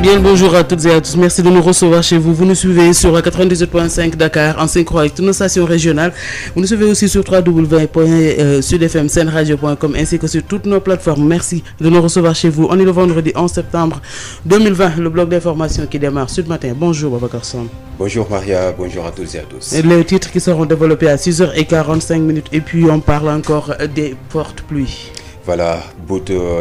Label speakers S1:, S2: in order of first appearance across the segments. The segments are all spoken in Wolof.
S1: Bien, bonjour à toutes et à tous. Merci de nous recevoir chez vous. Vous nous suivez sur la 98.5 Dakar en synchro avec toutes nos stations régionales. Vous nous suivez aussi sur www.sudfmsenradio.com ainsi que sur toutes nos plateformes. Merci de nous recevoir chez vous. On est le vendredi 11 septembre 2020. Le bloc d'information qui démarre Sud Matin. Bonjour Babacar Sam.
S2: Bonjour Maria, bonjour à toutes et à tous.
S1: Les titres qui seront développés à 6h45 et puis on parle encore des fortes pluies.
S2: Voilà,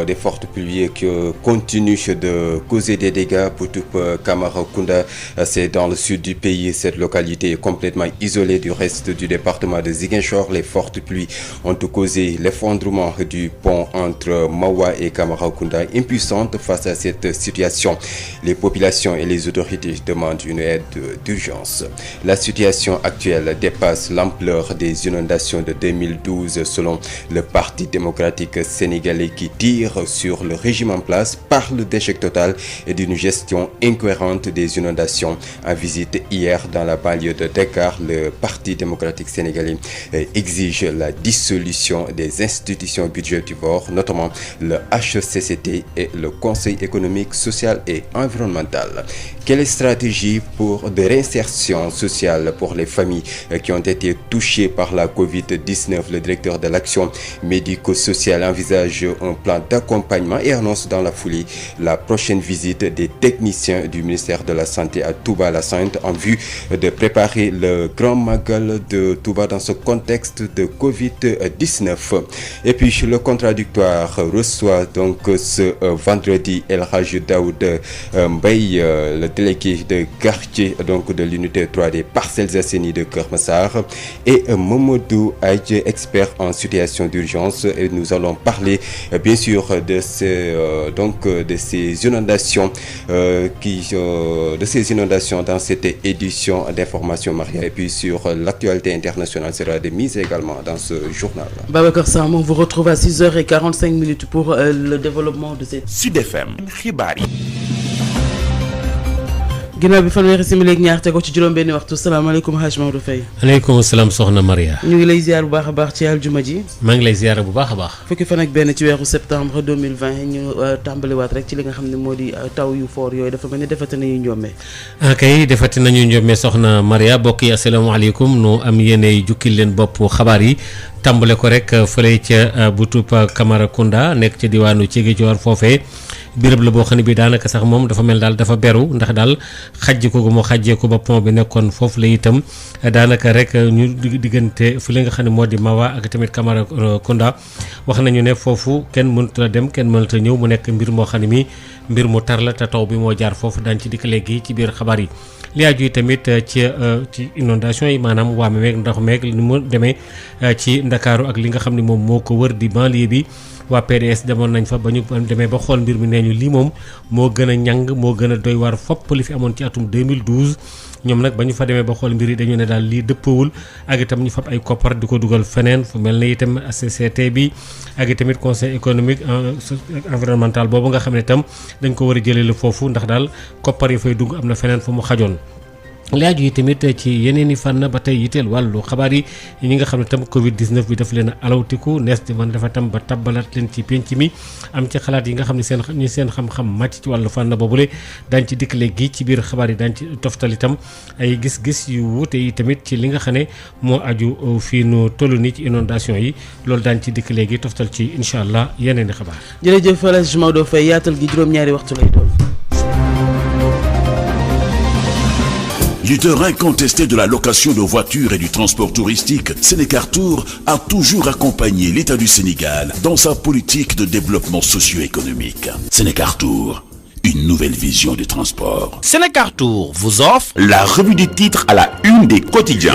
S2: des fortes pluies qui continuent de causer des dégâts pour tout Kamarakunda. C'est dans le sud du pays. Cette localité est complètement isolée du reste du département de Ziguinchor. Les fortes pluies ont causé l'effondrement du pont entre Mawa et Kamarakunda. Impuissantes face à cette situation, les populations et les autorités demandent une aide d'urgence. La situation actuelle dépasse l'ampleur des inondations de 2012 selon le Parti démocratique sénégalais qui tire sur le régime en place, parle d'échec total et d'une gestion incohérente des inondations. En visite hier dans la banlieue de Dakar, le Parti démocratique sénégalais exige la dissolution des institutions budgétivores, notamment le HCCT et le Conseil économique, social et environnemental. Quelle stratégie de réinsertion sociale pour les familles qui ont été touchées par la Covid-19? Le directeur de l'action médico-sociale envisage un plan d'accompagnement et annonce dans la foulée la prochaine visite des techniciens du ministère de la Santé à Touba la Sainte en vue de préparer le grand magal de Touba dans ce contexte de Covid-19. Et puis le contradictoire reçoit donc ce vendredi El Hadj Daoud Mbaye, le délégué de quartier donc de l'unité 3 des Parcelles Assainies de Keur Massar, et Mamadou Aïdj, expert en situation d'urgence, et nous allons parler bien sûr de ces inondations dans cette édition d'information Maria, et puis sur l'actualité internationale sera de mise également dans ce journal.
S1: Babacar Sam, on vous retrouve à 6h45 pour le développement de cette
S3: Sud FM xibaar yi.
S1: ginnaaw bi fanweeri simili ak ñaar te ko ci juróom-benni waxtu. salaamaaleykum Hadj Maodo Faye.
S4: aleykum salaam soxna Maria.
S1: ñu ngi lay ziar bu baax a baax ci aljuma ji.
S4: maa ngi lay ziar bu baax a baax.
S1: fukki fan ak benn ci weeru septembre 2020 ñu tàmbaliwaat rek ci li nga xam ne moo di taw yu foor yooyu dafa mel ni defati nañu njomme.
S4: kay defati nañu njomme soxna Maria bokk yi asalaamaaleykum nu am yéenay jukkil leen bopp xabaar yi. tàmbale ko rek fële ca butub Kamarakunda nekk ca diwaanu Ziguinchor foofee béréb la boo xam ne bi daanaka sax moom dafa mel daal dafa beru ndax daal xajji ko gu mu xajjee ko ba pont bi nekkoon foofu la itam daanaka rek ñu diggante fu li nga xam ne moo di Mawa ak tamit Kamarakunda wax nañu ne foofu kenn mënut la dem kenn mënut a ñëw mu nekk mbir moo xam ne mi mbir mu tar la te taw bi moo jaar foofu daañu ci dikk léegi ci biir xabaar yi. li aju yi tamit ci inondation yi maanaam waame meeg ndox meeg ni mu demee ci Ndakaaru ak li nga xam ne moom moo ko wër di banlieue bi waa PDS demoon nañ fa ba ñu demee ba xool mbir mi nee ñu lii moom moo gën a ñàng moo gën a doy war fopp li fi amoon ci atum 2012 ñoom nag ba ñu fa demee ba xool mbir yi dañu ne daal lii dëppawul ak itam ñu fab ay koppar di ko dugal feneen fu mel ne itam HCCT bi ak itamit conseil économique environnemental boobu nga xam ne itam dañ ko war a jëlee la foofu ndax daal koppar yi fay dugg am na feneen fu mu xajoon. laaju yi tamit ci yeneen i fànn ba tey yiteel wàllu xabaar yi ñi nga xam ne tam Covid 19 bi daf leen a alawtiku nees di man dafa tam ba tabbalaat leen ci penc mi am ci xalaat yi nga xam ne seen xam-xam màcc ci wàllu fànn boobule daañ ci dikk léegi ci biir xabaar yi daañ ci toftal itam ay gis-gis yu wuute yi tamit ci li nga xam ne moo aju fii nu toll nii ci inondation yi loolu daañ ci dikk léegi toftal ci incha allah yeneen i xabaar.
S1: jërëjëf El Hadj Maodo Faye yaatal gi juróom-ñaari waxtu lay doon.
S3: Leader incontesté de la location de voitures et du transport touristique, Sénécartour a toujours accompagné l'État du Sénégal dans sa politique de développement socio-économique. Sénécartour, une nouvelle vision du transport.
S5: Sénécartour vous offre
S3: la revue des titres à la une des quotidiens.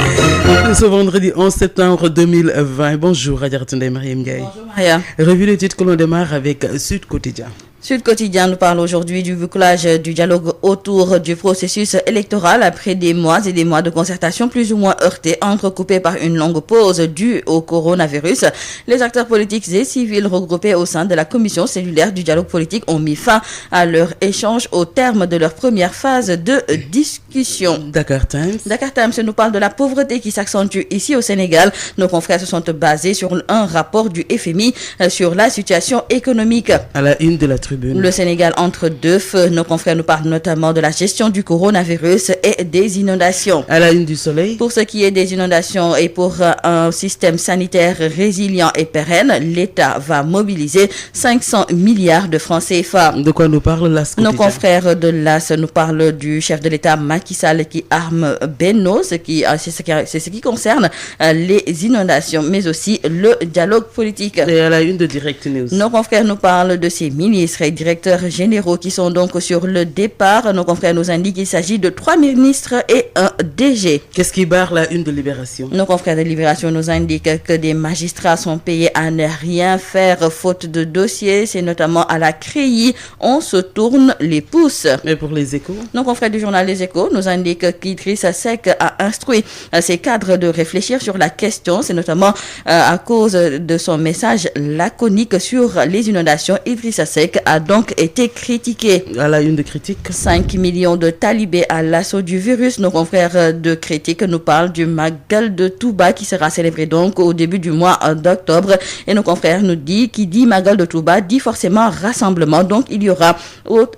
S1: Ce vendredi 11 septembre 2020. Bonjour Adjaratou Ndeye Marième Ndiaye.
S6: Bonjour Maria.
S1: Revue des titres que l'on démarre avec Sud Quotidien.
S6: Sud Quotidien nous parle aujourd'hui du bouclage du dialogue autour du processus électoral après des mois et des mois de concertation plus ou moins heurtés, entrecoupés par une longue pause due au coronavirus. Les acteurs politiques et civils regroupés au sein de la commission cellulaire du dialogue politique ont mis fin à leur échange au terme de leur première phase de discussion.
S1: Dakar Times.
S6: Dakar Times nous parle de la pauvreté qui s'accentue ici au Sénégal. Nos confrères se sont basés sur un rapport du FMI sur la situation économique.
S1: À la une de la Tribune.
S6: Le Sénégal entre deux feux. Nos confrères nous parlent notamment de la gestion du coronavirus et des inondations.
S1: À la une du Soleil.
S6: Pour ce qui est des inondations et pour un système sanitaire résilient et pérenne, l'État va mobiliser 500 milliards de francs CFA.
S1: De quoi nous parle l'As quotidien?
S6: Nos confrères de l'As nous parlent du chef de l'État Macky Sall qui arme Benno, c'est ce qui concerne les inondations, mais aussi le dialogue politique.
S1: Et à la une de Direct News.
S6: Nos confrères nous parlent de ces ministres et directeurs généraux qui sont donc sur le départ. Nos confrères nous indiquent qu'il s'agit de 3 ministres et un DG.
S1: Qu'est-ce qui barre la une de Libération?
S6: Nos confrères de Libération nous indiquent que des magistrats sont payés à ne rien faire faute de dossier. C'est notamment à la CREI. On se tourne les pouces.
S1: Et pour les Échos?
S6: Nos confrères du journal Les Échos nous indiquent qu'Idrissa Seck a instruit ses cadres de réfléchir sur la question. C'est notamment à cause de son message laconique sur les inondations. Idrissa Seck a donc été critiqué.
S1: À la une de Critique.
S6: 5 millions de talibés à l'assaut du virus. Nos confrères de Critique nous parlent du Magal de Touba qui sera célébré donc au début du mois d'octobre. Et nos confrères nous disent qui dit Magal de Touba dit forcément rassemblement. Donc il y aura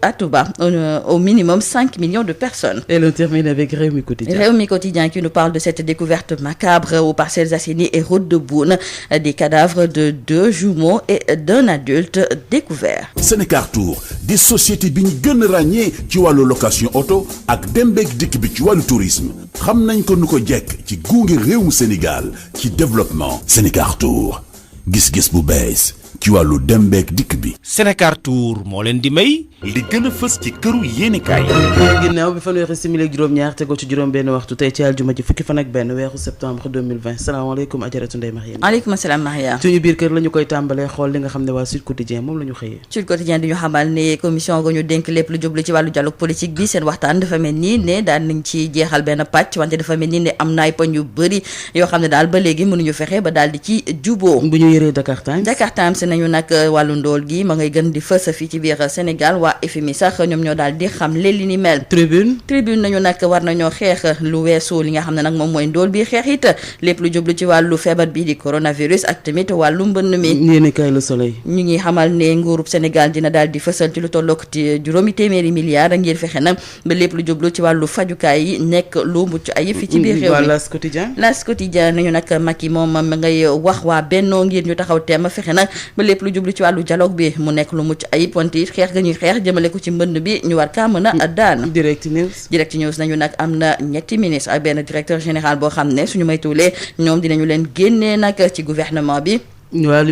S6: à Touba au minimum 5 millions de personnes.
S1: Et l'on termine avec Rewmi Quotidien.
S6: Rewmi Quotidien qui nous parle de cette découverte macabre aux Parcelles Assainies et route de Boune, des cadavres de 2 jumeaux et d'un adulte découverts.
S3: Sénécartour di société bi ñu gën a ràññee ci wàllu location auto ak dem beeg dikk bi ci wàllu tourisme xam nañ ko nu ko jekk ci gunge réewum Sénégal ci développement. Sénécartour gis-gis bu bees ci wàllu dem beeg dikk bi.
S5: Sénécartour moo leen di may li gën a fës ci këru yéenekaay.
S1: ginnaaw bi fanweeri simili ak juróom-ñaar tegoo ci juróom-benn waxtu tey ci aljuma ji fukki fan ak benn weeru septembre 2020 salaamaaleykum Adjaratou Ndeye Mariam.
S6: maaleykum salaam Maria.
S1: suñu biir kër la ñu koy tàmbalee xool li nga xam ne waa Sud Quotidien moom la ñu xëyee.
S6: Sud Quotidien di ñu xamal ne commission ga ñu dénk lépp lu jublu ci wàllu dialogue politique bi seen waxtaan dafa mel ni ne daan nañ ci jeexal benn pàcc wante dafa mel ni ne am na ay poñ yu bëri yoo xam ne daal ba léegi mënuñu fexe ba daal di ci juboo.
S1: bu ñu yëree Dakar Times.
S6: Dakar Times nañu nag wàllu ndool gi ma ngay gën di fës fii ci biir Sénégal waa FMI sax ñoom ñoo daal di xam li ni mel. Tribune nañu nag war nañoo xeex lu weesu li nga xam ne nag moom mooy ndool bi xeex it lépp lu jublu ci wàllu feebar bi di coronavirus ak tamit wàllu mbënn mi.
S1: yéenekaay Le Soleil.
S6: ñu ngi xamal ne nguurub Sénégal dina daal di fësal ci lu tollook ci juróomi téeméeri milliards ngir fexe nag ba lépp lu jublu ci wàllu fajukaay yi nekk lu mucc ayib fii ci biir réew mi. L'As Quotidien nañu nag Macky moom ma ngay wax waa Benno ngir ñu taxaw teem fexe nag ba lépp lu jublu ci wàllu dialogue bi mu nekk lu mucc ayib wante it xeex ga ñuy xeex jëmale ko ci mbënd bi ñu war kaa mën a daan.
S1: Direct News
S6: nañu nag am na ñetti ministre ak benn directeur général boo xam ne suñu maytuulee ñoom dinañu leen génnee nag ci gouvernement bi.
S1: waa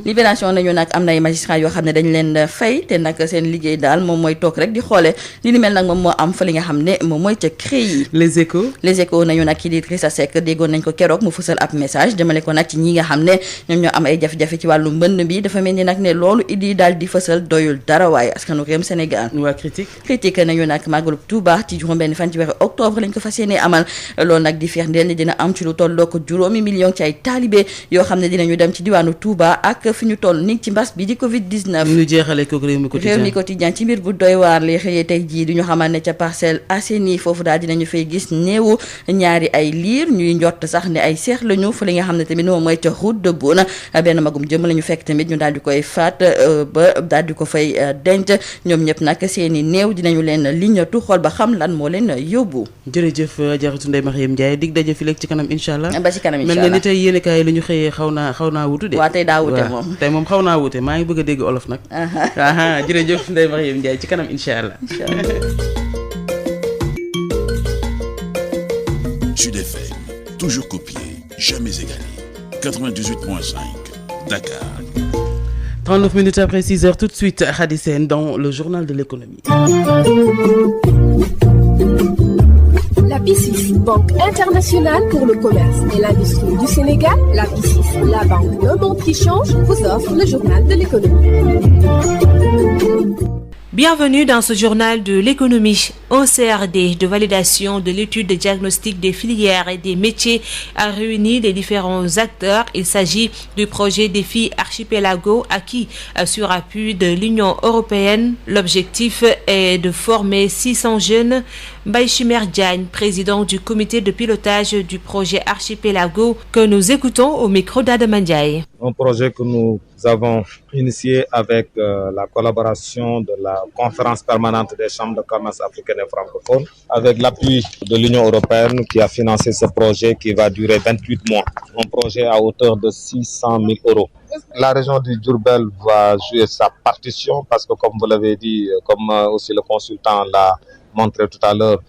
S1: Libération
S6: nañu nag am na ay magistrats yoo xam ne dañ leen fay te nag seen liggéey daal moom mooy toog rek di xoole li ni mel nag moom moo am fa li nga xam ne moom mooy ca CREI.
S1: Les Échos
S6: nañu nag kii di Idrissa Seck déggoon nañ ko keroog mu fësal ab message jëmale ko nag ci ñi nga xam ne ñoom ñoo am ay jafe-jafe ci wàllu mbënn bi dafa mel ni nag ne loolu idi daal di fësal doyul dara waaye askanu réewum Sénégal.
S1: waa Critique
S6: nañu nag màggalu Touba ci juróom-benn fan ci weeru octobre lañ ko fas yéenee amal loolu nag di firndeel ni dina am ci lu tolloo ko juróomi million ci ay taalibe yoo xam ne dinañu dem ci diwaanu Touba ak fi ñu toll ni ci mbas bi di Covid 19.
S1: ñu jeexale ko Rewmi
S6: Quotidien ci mbir bu doy waar li xëyee tey jii di ñu xamal ne ca Parcelles Assainies foofu daal dinañu fay gis néewu ñaari ay liir ñuy njott sax ne ay seex lañu fa li nga xam ne tamit moom mooy ca route de Boune benn magum jëm la ñu fekk tamit ñu daal di koy faat ba daal di ko fay denc ñoom ñëpp nag seeni néew dinañu leen liñatu xool ba xam lan moo leen yóbbu.
S1: jërëjëf Adjaratou Ndeye Mariam Ndiaye dig daje fi léegi ci kanam incha allah.
S6: ba ci kanam incha allah
S1: mel na ni tey yéenekaay la ñu xëyee xaw naa wutu de.
S6: waaw tey daa wute
S1: tey moom xaw naa wute maa ngi bëgg a dégg olof nag. jërëjëf Ndeye Mariam Ndiaye ci kanam incha allah.
S3: Sud FM, toujours copié, jamais égalé. 98.5, Dakar.
S1: 39 minutes après 6 heures, tout de suite, Khady Sène dans le journal de l'économie.
S7: La BICIS, Banque internationale pour le commerce et l'industrie du Sénégal, la BICIS, la banque d'un monde qui change, vous offre le journal de l'économie.
S8: Bienvenue dans ce journal de l'économie. Un CRD de validation de l'étude de diagnostic des filières et des métiers a réuni les différents acteurs. Il s'agit du projet Défi Archipelago acquis sur appui de l'Union européenne. L'objectif est de former 600 jeunes. Mbaye Chimère Diagne, président du comité de pilotage du projet Archipelago, que nous écoutons au micro d'Adama Ndiaye.
S9: un projet que nous avons initié avec la collaboration de la conférence permanente des chambres de commerce africaines et francophones, avec l'appui de l'Union européenne qui a financé ce projet qui va durer 28 mois. Un projet à hauteur de 600 000 €. La région du Diourbel va jouer sa partition parce que, comme vous l'avez dit, comme aussi le consultant l'a montré tout à l'heure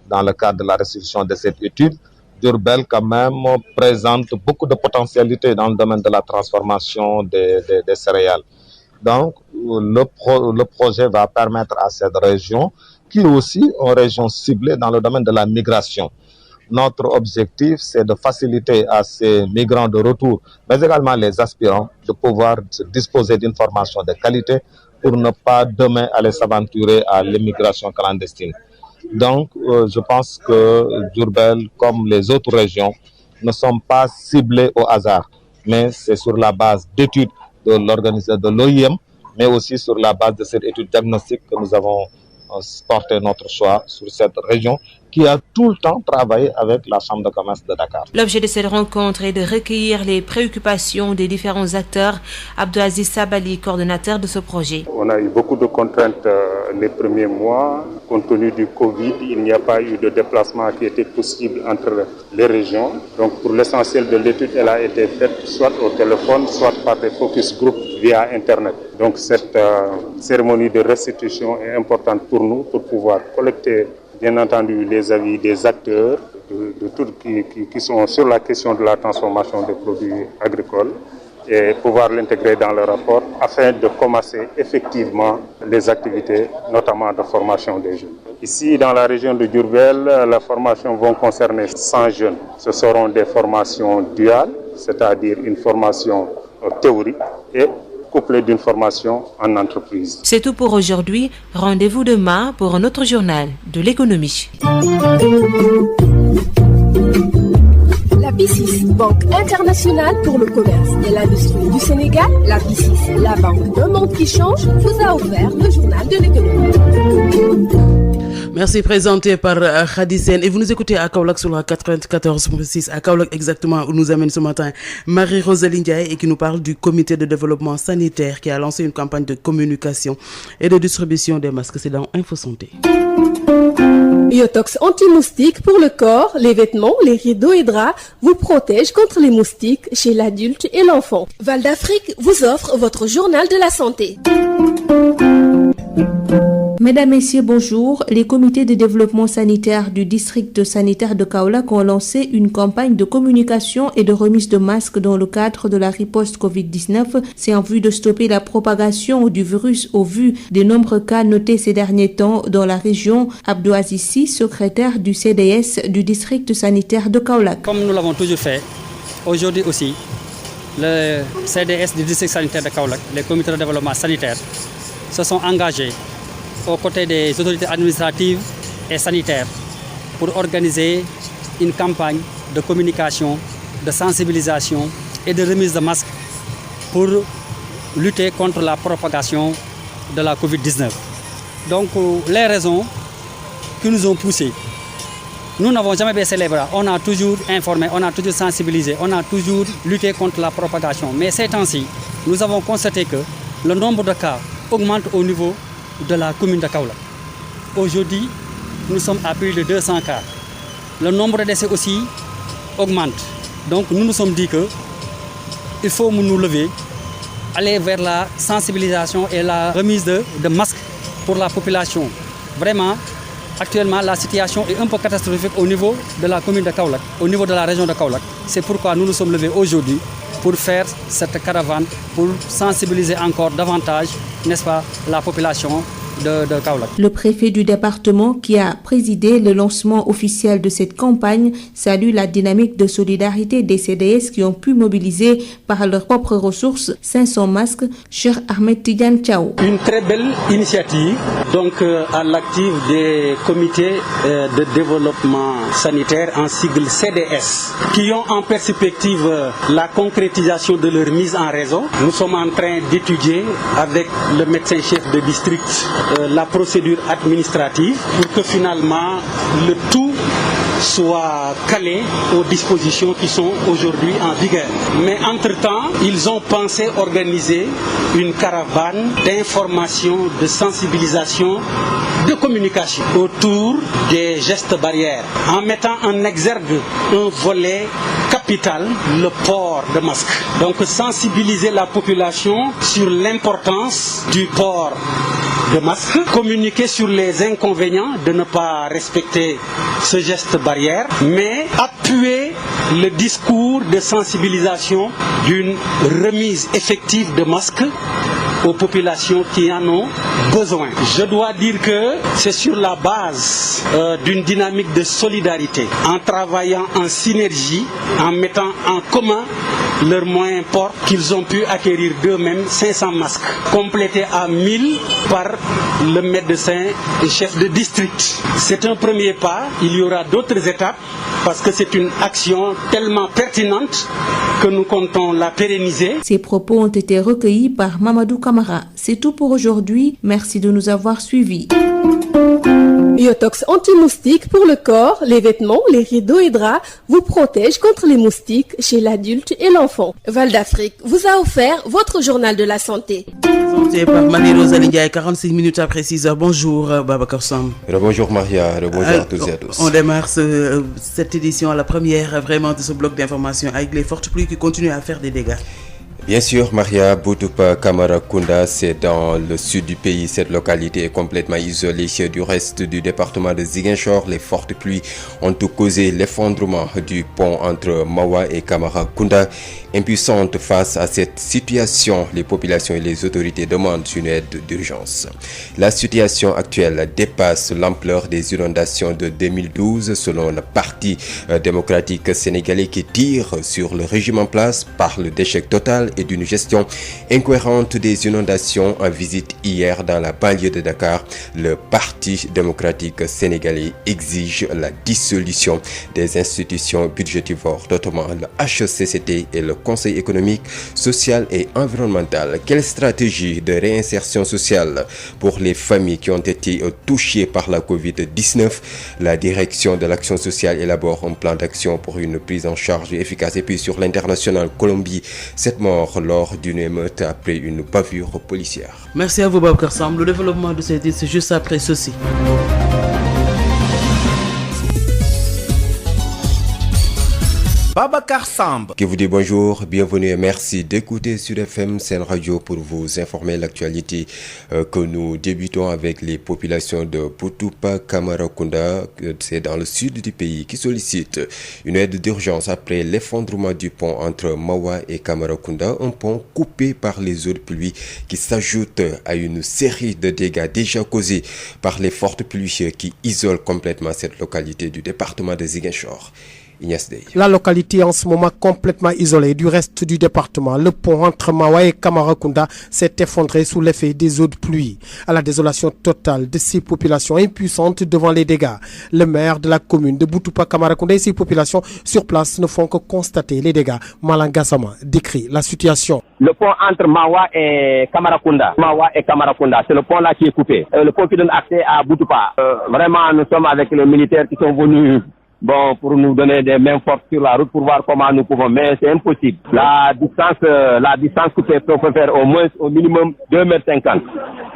S9: dans le cadre de la restitution de cette étude, Diourbel quand même présente beaucoup de potentialités dans le domaine de la transformation des céréales. Donc le projet va permettre à cette région, qui est aussi une région ciblée dans le domaine de la migration. Notre objectif, c'est de faciliter à ces migrants de retour, mais également les aspirants, de pouvoir se disposer d'informations de qualité pour ne pas demain aller s'aventurer à l'immigration clandestine. Donc, je pense que Diourbel, comme les autres régions, ne sont pas ciblées au hasard, mais c'est sur la base d'études de l'organisation de l'OIM, mais aussi sur la base de cette étude diagnostique que nous avons porté notre choix sur cette région qui a tout le temps travaillé avec la Chambre de commerce de Dakar.
S8: L'objet de cette rencontre est de recueillir les préoccupations des différents acteurs. Abdelaziz Sabali, coordonnateur de ce projet.
S10: On a eu beaucoup de contraintes les premiers mois. Compte tenu du Covid, il n'y a pas eu de déplacement qui était possible entre les régions. Donc pour l'essentiel de l'étude, elle a été faite soit au téléphone, soit par des focus group via Internet. Donc cette cérémonie de restitution est importante pour nous pour pouvoir collecter bien entendu les avis des acteurs de tout qui sont sur la question de la transformation des produits agricoles et pouvoir l'intégrer dans le rapport afin de commencer effectivement les activités, notamment de formation des jeunes. Ici, dans la région de Diourbel, la formation va concerner 100 jeunes. Ce seront des formations duales, c'est-à-dire une formation théorique et couplée d'une formation en entreprise.
S8: C'est tout pour aujourd'hui. Rendez-vous demain pour un autre journal de l'économie.
S7: La BICIS, Banque internationale pour le commerce et l'industrie du Sénégal, la BICIS, la banque d'un monde qui change, vous a offert le journal de l'économie.
S1: Merci, présenté par Khady Sène. Et vous nous écoutez à Kaolack sur la 94.6, à Kaolack exactement, où nous amène ce matin Marie-Rosalie Ndiaye et qui nous parle du comité de développement sanitaire qui a lancé une campagne de communication et de distribution des masques. C'est dans Info Santé.
S7: Yotox anti-moustique pour le corps, les vêtements, les rideaux et draps vous protège contre les moustiques chez l'adulte et l'enfant. Val d'Afrique vous offre votre journal de la santé.
S11: Mesdames, Messieurs, bonjour. Les comités de développement sanitaire du district sanitaire de Kaolack ont lancé une campagne de communication et de remise de masques dans le cadre de la riposte Covid-19. C'est en vue de stopper la propagation du virus au vu des nombreux cas notés ces derniers temps dans la région. Abdou Azissi, secrétaire du CDS du district sanitaire de Kaolack.
S12: Comme nous l'avons toujours fait, aujourd'hui aussi, le CDS du district sanitaire de Kaolack, les comités de développement sanitaire, se sont engagés aux côtés des autorités administratives et sanitaires pour organiser une campagne de communication, de sensibilisation et de remise de masques pour lutter contre la propagation de la Covid-19. Donc les raisons qui nous ont poussés, nous n'avons jamais baissé les bras, on a toujours informé, on a toujours sensibilisé, on a toujours lutté contre la propagation. Mais ces temps-ci, nous avons constaté que le nombre de cas augmente au niveau de la commune de Kaolack. Aujourd'hui, nous sommes à plus de 200 cas. Le nombre de décès aussi augmente. Donc nous nous sommes dit qu'il faut nous lever, aller vers la sensibilisation et la remise de masques pour la population. Vraiment, actuellement, la situation est un peu catastrophique au niveau de la commune de Kaolack, au niveau de la région de Kaolack. C'est pourquoi nous nous sommes levés aujourd'hui pour faire cette caravane, pour sensibiliser encore davantage, n'est-ce pas, la population de Kaolack.
S11: Le préfet du département qui a présidé le lancement officiel de cette campagne salue la dynamique de solidarité des CDS qui ont pu mobiliser par leurs propres ressources 500 masques. Cheikh Ahmed Tidiane Thiaw.
S13: Une très belle initiative donc à l'actif des comités de développement sanitaire en sigle CDS qui ont en perspective la concrétisation de leur mise en réseau. Nous sommes en train d'étudier avec le médecin chef de district la procédure administrative pour que finalement le tout soit calé aux dispositions qui sont aujourd'hui en vigueur. Mais entre-temps, ils ont pensé organiser une caravane d'information, de sensibilisation, de communication autour des gestes barrières, en mettant en exergue un volet capital, le port de masque. Donc sensibiliser la population sur l'importance du port de masque, communiquer sur les inconvénients de ne pas respecter ce geste barrière, mais appuyer le discours de sensibilisation d'une remise effective de masques aux populations qui en ont besoin. Je dois dire que c'est sur la base d'une dynamique de solidarité, en travaillant en synergie, en mettant en commun leurs moyens forts, qu'ils ont pu acquérir d'eux-mêmes 500 masques, complétés à 1000 par le médecin et chef de district. C'est un premier pas, il y aura d'autres étapes, parce que c'est une action tellement pertinente que nous comptons la pérenniser.
S11: Ces propos ont été recueillis par Mamadou Camara. C'est tout pour aujourd'hui. Merci de nous avoir suivis.
S7: Biotox anti-moustique pour le corps, les vêtements, les rideaux et draps vous protège contre les moustiques chez l'adulte et l'enfant. Val d'Afrique vous a offert votre journal de la santé.
S1: Présenté par Marie-Rose Alindiaye, 46 minutes après 6h. Bonjour Babacar Sam.
S2: Bonjour Maria, bonjour à tous et à tous.
S1: On démarre cette édition à la première vraiment de ce bloc d'information avec les fortes pluies qui continuent à faire des dégâts.
S2: Bien sûr, Maria, Boutoupa Kamarakunda, c'est dans le sud du pays. Cette localité est complètement isolée du reste du département de Ziguinchor. Les fortes pluies ont tout causé l'effondrement du pont entre Mawa et Kamarakunda. Impuissantes face à cette situation, les populations et les autorités demandent une aide d'urgence. La situation actuelle dépasse l'ampleur des inondations de 2012 selon le Parti démocratique sénégalais qui tire sur le régime en place, parle d'échec total et d'une gestion incohérente des inondations. En visite hier dans la banlieue de Dakar, le Parti démocratique sénégalais exige la dissolution des institutions budgétivores, notamment le HCCT et le Conseil économique, social et environnemental. Quelle stratégie de réinsertion sociale pour les familles qui ont été touchées par la Covid-19? La direction de l'action sociale élabore un plan d'action pour une prise en charge efficace. Et puis sur l'international, Colombie, 7 morts lors d'une émeute après une bavure policière.
S1: Merci à vous Babacar Sam. Le développement de cette liste juste après ceci.
S5: Babacar Samb
S2: qui vous dit bonjour, bienvenue et merci d'écouter Sud FM Sen Radio pour vous informer l'actualité que nous débutons avec les populations de Boutoupa Kamarakunda. C'est dans le sud du pays qui sollicitent une aide d'urgence après l'effondrement du pont entre Mawa et Kamarakunda, un pont coupé par les eaux de pluie qui s'ajoutent à une série de dégâts déjà causés par les fortes pluies qui isolent complètement cette localité du département de Ziguinchor.
S14: La localité est en ce moment complètement isolée du reste du département. Le pont entre Mawa et Kamarakunda s'est effondré sous l'effet des eaux de pluie. À la désolation totale de ces populations impuissantes devant les dégâts, le maire de la commune de Boutoupa Kamarakunda et ses populations sur place ne font que constater les dégâts. Malangasama décrit la situation.
S15: Le pont entre Mawa et Kamarakunda. C'est le pont là qui est coupé. Le pont qui donne accès à Boutoupa. Vraiment, nous sommes avec les militaires qui sont venus pour nous donner des mains fortes sur la route pour voir comment nous pouvons, mais c'est impossible. La distance coupée peut faire au minimum 2,50 m,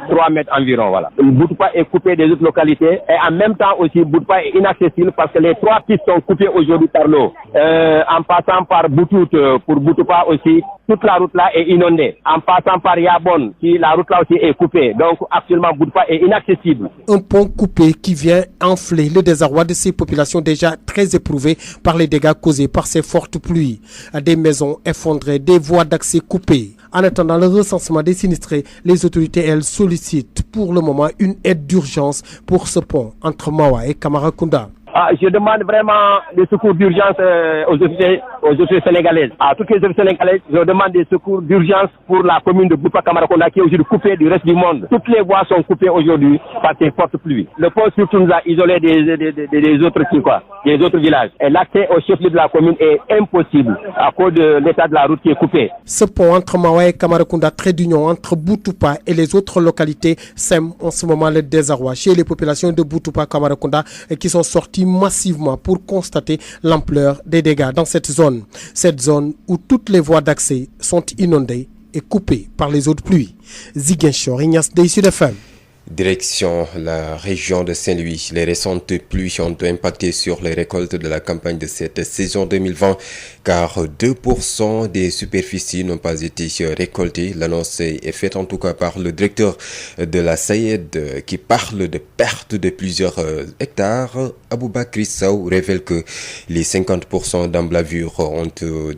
S15: 3 mètres environ, voilà. Boutoupa est coupé des autres localités et en même temps aussi Boutoupa est inaccessible parce que les 3 pistes sont coupées aujourd'hui par l'eau. En passant par Boutout, pour Boutoupa aussi, toute la route là est inondée. En passant par Yabon, la route là aussi est coupée. Donc actuellement Boutoupa est inaccessible.
S14: Un pont coupé qui vient enfler le désarroi de ces populations déjà très éprouvées par les dégâts causés par ces fortes pluies. Des maisons effondrées, des voies d'accès coupées. En attendant le recensement des sinistrés, les autorités, elles, sollicitent pour le moment une aide d'urgence pour ce pont entre Mawa et Kamarakunda.
S15: Je demande vraiment des secours d'urgence aux autorités sénégalaises. À toutes les autorités sénégalaises, je demande des secours d'urgence pour la commune de Boutoupa Camaracounda qui est aujourd'hui coupée du reste du monde. Toutes les voies sont coupées aujourd'hui par ces fortes pluies. Le pont surtout nous a isolés des autres villages. Et l'accès au chef-lieu de la commune est impossible à cause de l'état de la route qui est coupé.
S14: Ce pont entre Mawa et Camaracounda, trait d'union entre Boutoupa et les autres localités, sème en ce moment le désarroi chez les populations de Boutoupa Camaracounda qui sont sorties massivement pour constater l'ampleur des dégâts dans cette zone. Cette zone où toutes les voies d'accès sont inondées et coupées par les eaux de pluie. Ziguinchor, Ignace Dey, Sud FM.
S2: Direction la région de Saint-Louis. Les récentes pluies ont impacté sur les récoltes de la campagne de cette saison 2020 car 2% des superficies n'ont pas été récoltées. L'annonce est faite en tout cas par le directeur de la SAED qui parle de perte de plusieurs hectares. Aboubakri Sow révèle que les 50% d'emblavures ont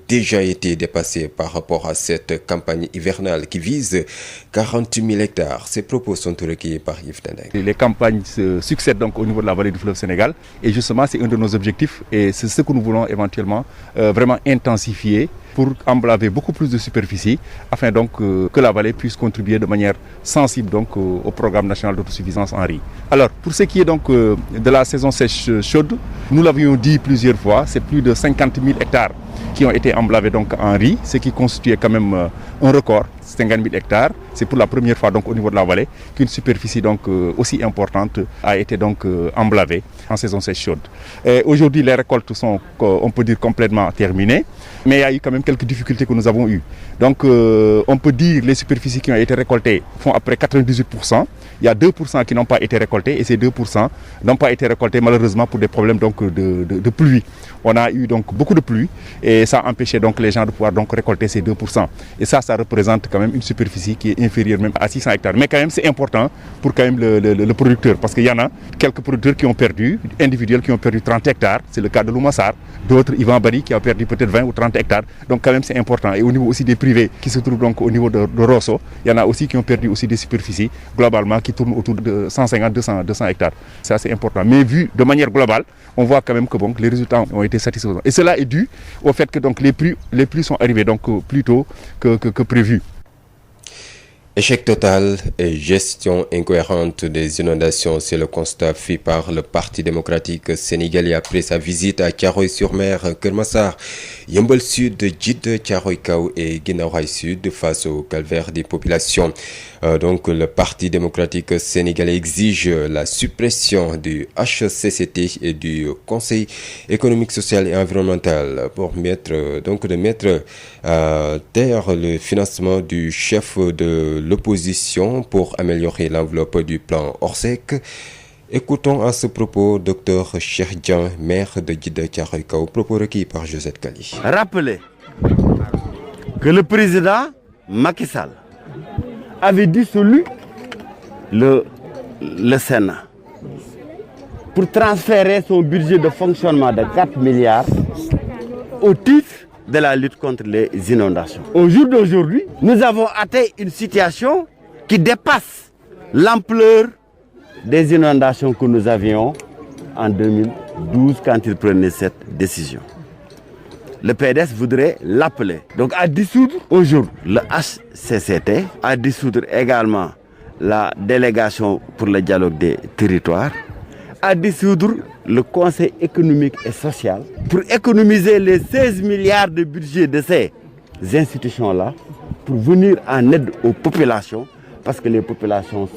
S2: déjà été dépassés par rapport à cette campagne hivernale qui vise 40 000 hectares. Ces propos sont recueillis par Yves Tendeng.
S16: Les campagnes se succèdent donc au niveau de la vallée du fleuve Sénégal et justement c'est un de nos objectifs et c'est ce que nous voulons éventuellement vraiment intensifier pour emblaver beaucoup plus de superficie afin donc que la vallée puisse contribuer de manière sensible donc au programme national d'autosuffisance en riz. Alors pour ce qui est donc de la saison sèche chaude, nous l'avions dit plusieurs fois, c'est plus de 50 000 hectares qui ont été emblavés donc en riz, ce qui constituait quand même un record, 50 000 hectares. C'est pour la première fois donc au niveau de la vallée qu'une superficie donc aussi importante a été donc emblavée en saison sèche chaude. Aujourd'hui les récoltes sont, on peut dire, complètement terminées, mais il y a eu quand même quelques difficultés que nous avons eues. Donc on peut dire les superficies qui ont été récoltées font à peu près 98%. Il y a 2% qui n'ont pas été récoltés et ces 2% n'ont pas été récoltés malheureusement pour des problèmes donc de pluie. On a eu donc beaucoup de pluie et ça a empêché donc les gens de pouvoir donc récolter ces 2%. Et ça représente quand même une superficie qui est inférieure même à 600 hectares. Mais quand même c'est important pour quand même le producteur parce qu'il y en a quelques producteurs qui ont perdu, individuels qui ont perdu 30 hectares. C'est le cas de Loumassar, d'autres Ivan Bari qui a perdu peut-être 20 ou 30 hectares. Donc quand même c'est important. Et au niveau aussi des privés qui se trouvent donc au niveau de Rosso, il y en a aussi qui ont perdu aussi des superficies globalement qui tournent autour de 150-200 hectares. C'est assez important. Mais vu de manière globale, on voit quand même que bon, les résultats ont été satisfaisants. Et cela est dû au fait que donc les pluies sont arrivées donc plus tôt que prévu.
S2: Échec total et gestion incohérente des inondations, c'est le constat fait par le Parti démocratique sénégalais après sa visite à Thiaroye-sur-Mer, Keur Massar, Yeumbeul Sud, Djiddah, Thiaroye-Kao et Guinaw Rail Sud face au calvaire des populations. Donc le Parti démocratique sénégalais exige la suppression du HCCT et du Conseil économique, social et environnemental pour mettre à terre le financement du chef de l'opposition pour améliorer l'enveloppe du plan Orsec. Écoutons à ce propos Dr Cheikh Dieng, maire de Djiddah Thiaroye-Kao, propos recueillis par Josette Kali.
S17: Rappelez que le président Macky Sall avait dissolu le Sénat pour transférer son budget de fonctionnement de 4 milliards au titre de la lutte contre les inondations. Au jour d'aujourd'hui, nous avons atteint une situation qui dépasse l'ampleur des inondations que nous avions en 2012 quand il prenait cette décision. Le PDS voudrait l'appeler donc à dissoudre aujourd'hui le HCCT, à dissoudre également la délégation pour le dialogue des territoires, à dissoudre le Conseil économique et social pour économiser les 16 milliards de budget de ces institutions-là pour venir en aide aux populations parce que les populations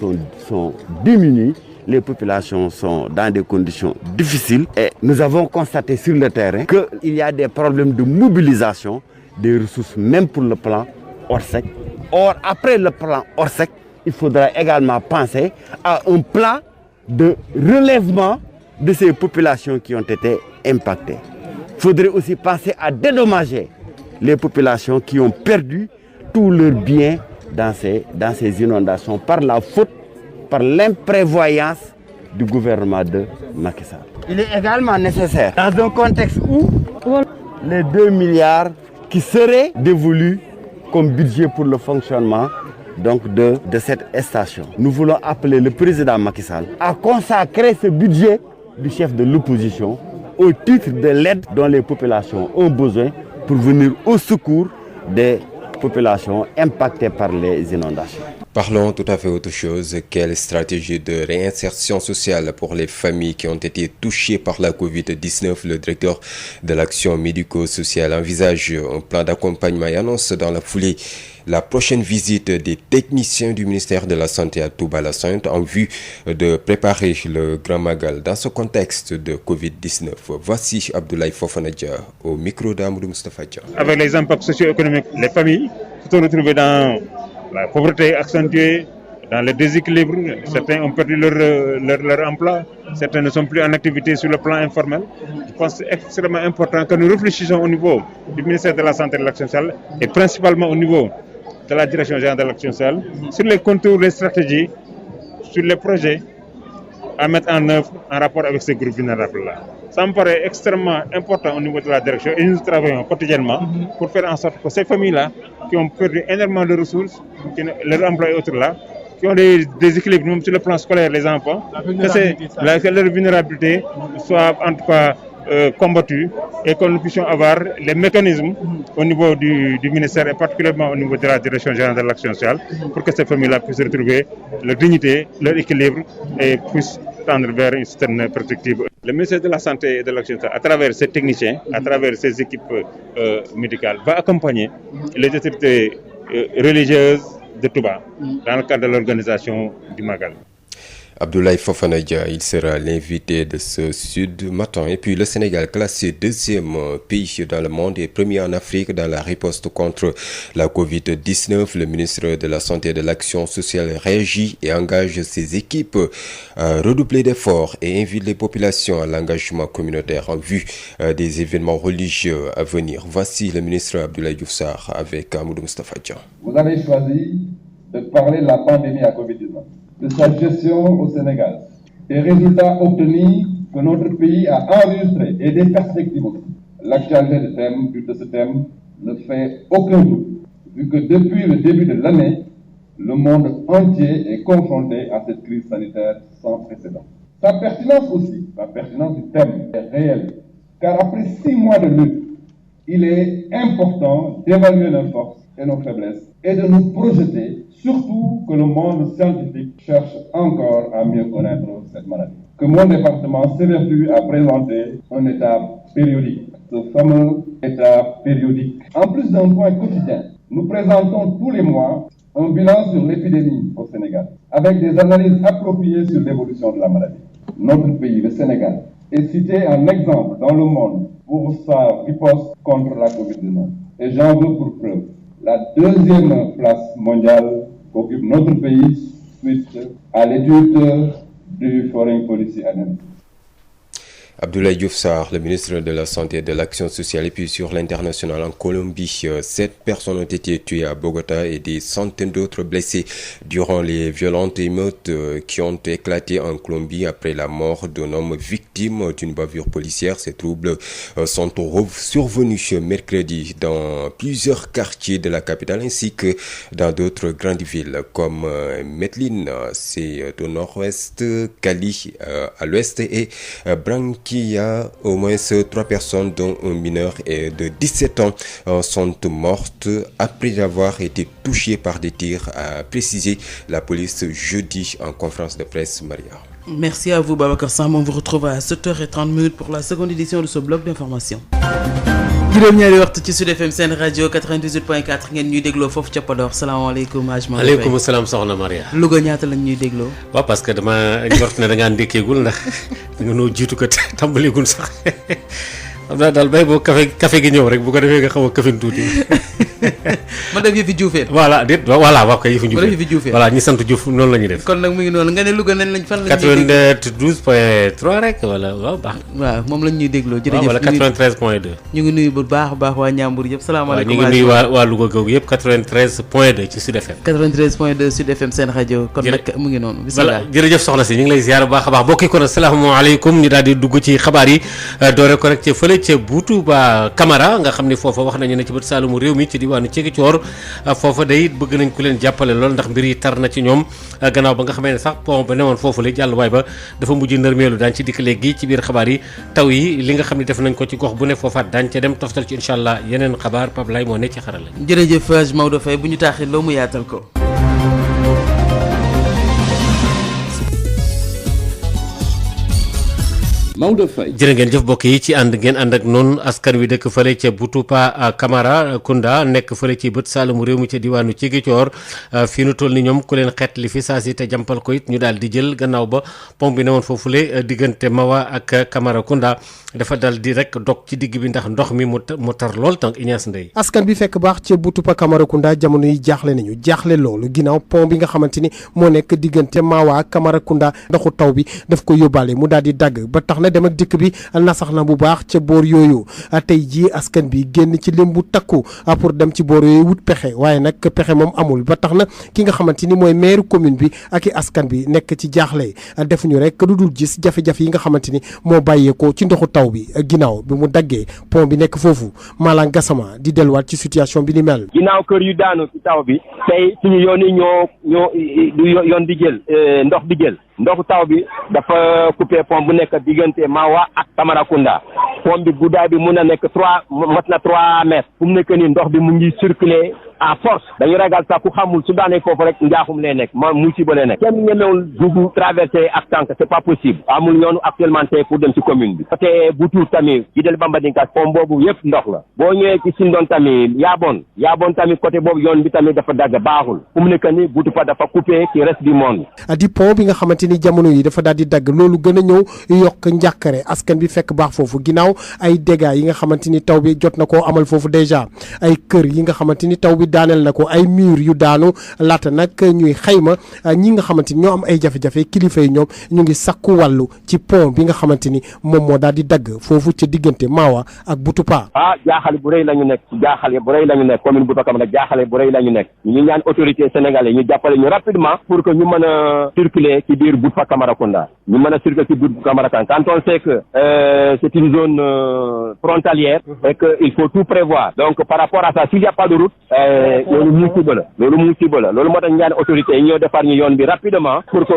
S17: sont diminuées, les populations sont dans des conditions difficiles et nous avons constaté sur le terrain qu'il y a des problèmes de mobilisation des ressources même pour le plan Orsec. Or, après le plan Orsec, il faudra également penser à un plan de relèvement de ces populations qui ont été impactées. Il faudrait aussi penser à dédommager les populations qui ont perdu tous leurs biens dans ces inondations par la faute, par l'imprévoyance du gouvernement de Macky Sall. Il est également nécessaire, dans un contexte où les 2 milliards qui seraient dévolus comme budget pour le fonctionnement donc de cette station, nous voulons appeler le président Macky Sall à consacrer ce budget du chef de l'opposition au titre de l'aide dont les populations ont besoin pour venir au secours des populations impactées par les inondations.
S2: Parlons tout à fait autre chose. Quelle stratégie de réinsertion sociale pour les familles qui ont été touchées par la Covid-19? Le directeur de l'action médico-sociale envisage un plan d'accompagnement et annonce dans la foulée la prochaine visite des techniciens du ministère de la Santé à Touba-la-Sainte en vue de préparer le Grand Magal dans ce contexte de Covid-19. Voici Abdoulaye Fofana Dia au micro d'Amadou Moustapha Dia.
S18: Avec les impacts socio-économiques, les familles se sont retrouvées dans la pauvreté accentuée, dans le déséquilibre. Certains ont perdu leur emploi, certains ne sont plus en activité sur le plan informel. Je pense que c'est extrêmement important que nous réfléchissions au niveau du ministère de la Santé et de l'Action sociale et principalement au niveau de la Direction générale de l'Action sociale sur les contours, les stratégies, sur les projets à mettre en œuvre en rapport avec ces groupes vulnérables-là. Ça me paraît extrêmement important au niveau de la direction et nous travaillons quotidiennement pour faire en sorte que ces familles-là qui ont perdu énormément de ressources, leur emploi et autres là, qui ont des déséquilibres même sur le plan scolaire, les enfants, que leur vulnérabilité soit en tout cas combattue et que nous puissions avoir les mécanismes au niveau du ministère et particulièrement au niveau de la Direction générale de l'Action sociale pour que ces familles-là puissent retrouver leur dignité, leur équilibre et puissent tendre vers une certaine perspective. Le ministère de la Santé et de l'Action sociale, à travers ses techniciens, à travers ses équipes médicales, va accompagner les autorités religieuses de Touba dans le cadre de l'organisation du Magal.
S2: Abdoulaye Fofana Dia, il sera l'invité de ce Sud Matin. Et puis le Sénégal, classé deuxième pays dans le monde et premier en Afrique dans la riposte contre la Covid-19. Le ministre de la Santé et de l'Action sociale réagit et engage ses équipes à redoubler d'efforts et invite les populations à l'engagement communautaire en vue des événements religieux à venir. Voici le ministre Abdoulaye Diouf Sarr avec Amadou Moustapha Dia.
S19: Vous avez choisi de parler de la pandémie à Covid-19. De sa gestion au Sénégal, des résultats obtenus que notre pays a enregistrés et des perspectives aussi. L'actualité de ce thème ne fait aucun doute, vu que depuis le début de l'année, le monde entier est confronté à cette crise sanitaire sans précédent. Sa pertinence aussi, la pertinence du thème est réelle, car après 6 mois de lutte, il est important d'évaluer nos forces et nos faiblesses et de nous projeter, surtout que le monde scientifique cherche encore à mieux connaître cette maladie. Que mon département s'évertue à présenter un état périodique, ce fameux état périodique. En plus d'un point quotidien, nous présentons tous les mois un bilan sur l'épidémie au Sénégal, avec des analyses appropriées sur l'évolution de la maladie. Notre pays, le Sénégal, est cité en exemple dans le monde pour sa riposte contre la Covid-19. Et j'en veux pour preuve la 2e place mondiale qu'occupe notre pays suite à l'étude du Foreign Policy Analysis.
S2: Abdoulaye Diouf Sarr, le ministre de la Santé et de l'Action sociale. Et puis sur l'international en Colombie, 7 personnes ont été tuées à Bogota et des centaines d'autres blessées durant les violentes émeutes qui ont éclaté en Colombie après la mort d'un homme victime d'une bavure policière. Ces troubles sont survenus mercredi dans plusieurs quartiers de la capitale ainsi que dans d'autres grandes villes comme Medellín, c'est au nord-ouest, Cali à l'ouest et Barranquilla. Il y a au moins 3 personnes dont un mineur de 17 ans sont mortes après avoir été touchées par des tirs, a précisé la police jeudi en conférence de presse. Maria.
S1: Merci à vous Babacar Sam, on vous retrouve à 7h30 pour la seconde édition de ce bloc d'information. juróom-ñaari waxtu ci Sud FM seen rajo 98.4 ngeen ñuy dégloo foofu ca Podor salaamaaleykum.
S4: maaleykum salaam soxna Maria.
S1: Louga ñaata lañ ñuy dégloo.
S4: waaw parce que dama njort ne da ngaa ndékkeegul ndax nga noo jiitu ko tàmbaleegul sax xam naa daal bay boo café gi ñëw rek bu ko defee nga xaw a kafin tuuti.
S1: ma def yëfi Dioufeen.
S4: voilà déet voilà wax ko yëfi Dioufeen. voilà ñi sant Diouf noonu la ñuy def.
S1: kon nag mu ngi noonu nga ne Louga nañ lañ fan la ñuy
S4: 92.3 rek wala waaw baax.
S1: waaw moom lañ ñuy dégloo. jërëjëf
S4: wala 93.2.
S1: ñu ngi nuyu bu baax a baax waa Ñambur yëpp salaamaaleykum.
S4: ñu ngi nuyu waa Louga googu yëpp 93.2 ci Sud FM.
S1: 93.2 Sud FM seen rajo. kon nag mu ngi noonu. bisimilah
S4: jërëjëf soxna si ñu ngi lay ziar bu baax a baax bokki kon asalaamaaleykum ñu daal di dugg ci xabaar yi doore ko rek ca fële ca Boutouba Camara nga xam ne foofa wax nañu ne ci bët Saalumu réew mi ci diwaanu Ziguinchor foofa day bëgg nañ ku leen jàppale lool ndax mbir yi tar na ci ñoom gannaaw ba nga xamee ne sax pont ba newoon foofu la jàlluwaay ba dafa mujj nërmeelu daan ci dikk léegi ci biir xabaar yi taw yi li nga xam ne def nañ ko ci gox bu ne foofaat daan ca dem toftal ci incha allah yeneen xabaar Pape Lay moo ne ci xarala.
S1: jërëjëf Maodo Faye bu ñu taaxee loo mu yaatal ko.
S20: Maodo Faye
S4: jërë ngeen jëf mbokk yi ci ànd ngeen ànd ak noonu askan wi dëkk fële ca Boutoupa Camara Kounda nekk fële ci bët Saalumu réew mi ca diwaanu Ziguinchor fii nu toll ni ñoom ku leen xeet li fi saa si te jàmpal ko it ñu daal di jël gannaaw ba pont bi ne woon foofule diggante Mawa ak Camara Kounda dafa dal di rek dog ci digg bi ndax ndox mi mu tar lool tànk Ignace Ndeye.
S14: askan bi fekk baax ca Boutoupa Camara Kounda jamono yi jaaxle nañu jaaxle loolu ginnaaw pont bi nga xamante ni moo nekk diggante Mawa ak Camara Kounda ndoxu taw bi daf ko yóbbaale mu daal di dagg ba tax na dem ak dikk bi nasax na bu baax ca boor yooyu tey jii askan bi génn ci lim bu takku pour dem ci boor yooyu wut pexe waaye nag pexe moom amul ba tax na ki nga xamante ni mooy maire commune bi ak i askan bi nekk ci jaaxle defuñu rek lu dul gis jafe-jafe yi nga xamante ni moo bàyyeekoo ci ndoxu taw bi ginnaaw bi mu daggee pont bi nekk foofu Malang Gassama di delluwaat ci situation bi ni mel.
S15: ginnaaw kër yu daanu ci taw bi tey suñu yoon yi ñoo yoon di jël ndox di jël ndoxu taw bi dafa coupé pont bu nekk diggante Mawa ak Tamaracounda pont bi guddaay bi mun na nekk 3 mètres fu mu nekk nii ndox bi mu ngi circuler à force dañu ragal sax ku xamul su daanee foofu rek njaaxum lay nekk ma musiba lay nekk kenn ñemewul dugg traversé ak tànk c'est pas possible amul yoonu actuellement tey pour dem ci commune bi côté Boutou tamit Jidel Bambadinka pont boobu yëpp ndox la boo ñëwee ci Sindon tamit Yabon tamit côté boobu yoon bi tamit dafa dagg baaxul fu mu nekk nii Boutou pa dafa coupé ci reste du monde.
S14: di pont bi nga xamante ni jamono yi dafa daal di dagg loolu gën a ñëw yokk njàkkare askan bi fekk baax foofu ginnaaw ay dégâts yi nga xamante ni taw bi jot na koo amal foofu déjà ay kër yi nga xamante ni taw bi daaneel na ko ay mur yu daanu laata nag ñuy xayma ñi nga xamante ni ñoo am ay jafe-jafe kilifa yi ñoom ñu ngi sakku wàllu ci pont bi nga xamante ni moom moo daal di dagg foofu ca diggante Mawa ak Boutoupa.
S15: jaaxale bu rëy la ñu nekk commune Boutoupa Camara jaaxale bu rëy la ñu nekk ñu ñaan autorité sénégalais ñu jàppale ñu rapidement pour que ñu mën a circuler ci biir Boutoupa Camaracounda ñu mën a circuler ci biir Boutoupa Camaracounda quand on sait que c'est une zone frontalière et que il faut tout prévoir donc par rapport à ça s'il y a pas de route loolu musiba la loolu moo tax ñu ñaan autorité yi ñoo defar ñu yoon bi rapidement pour que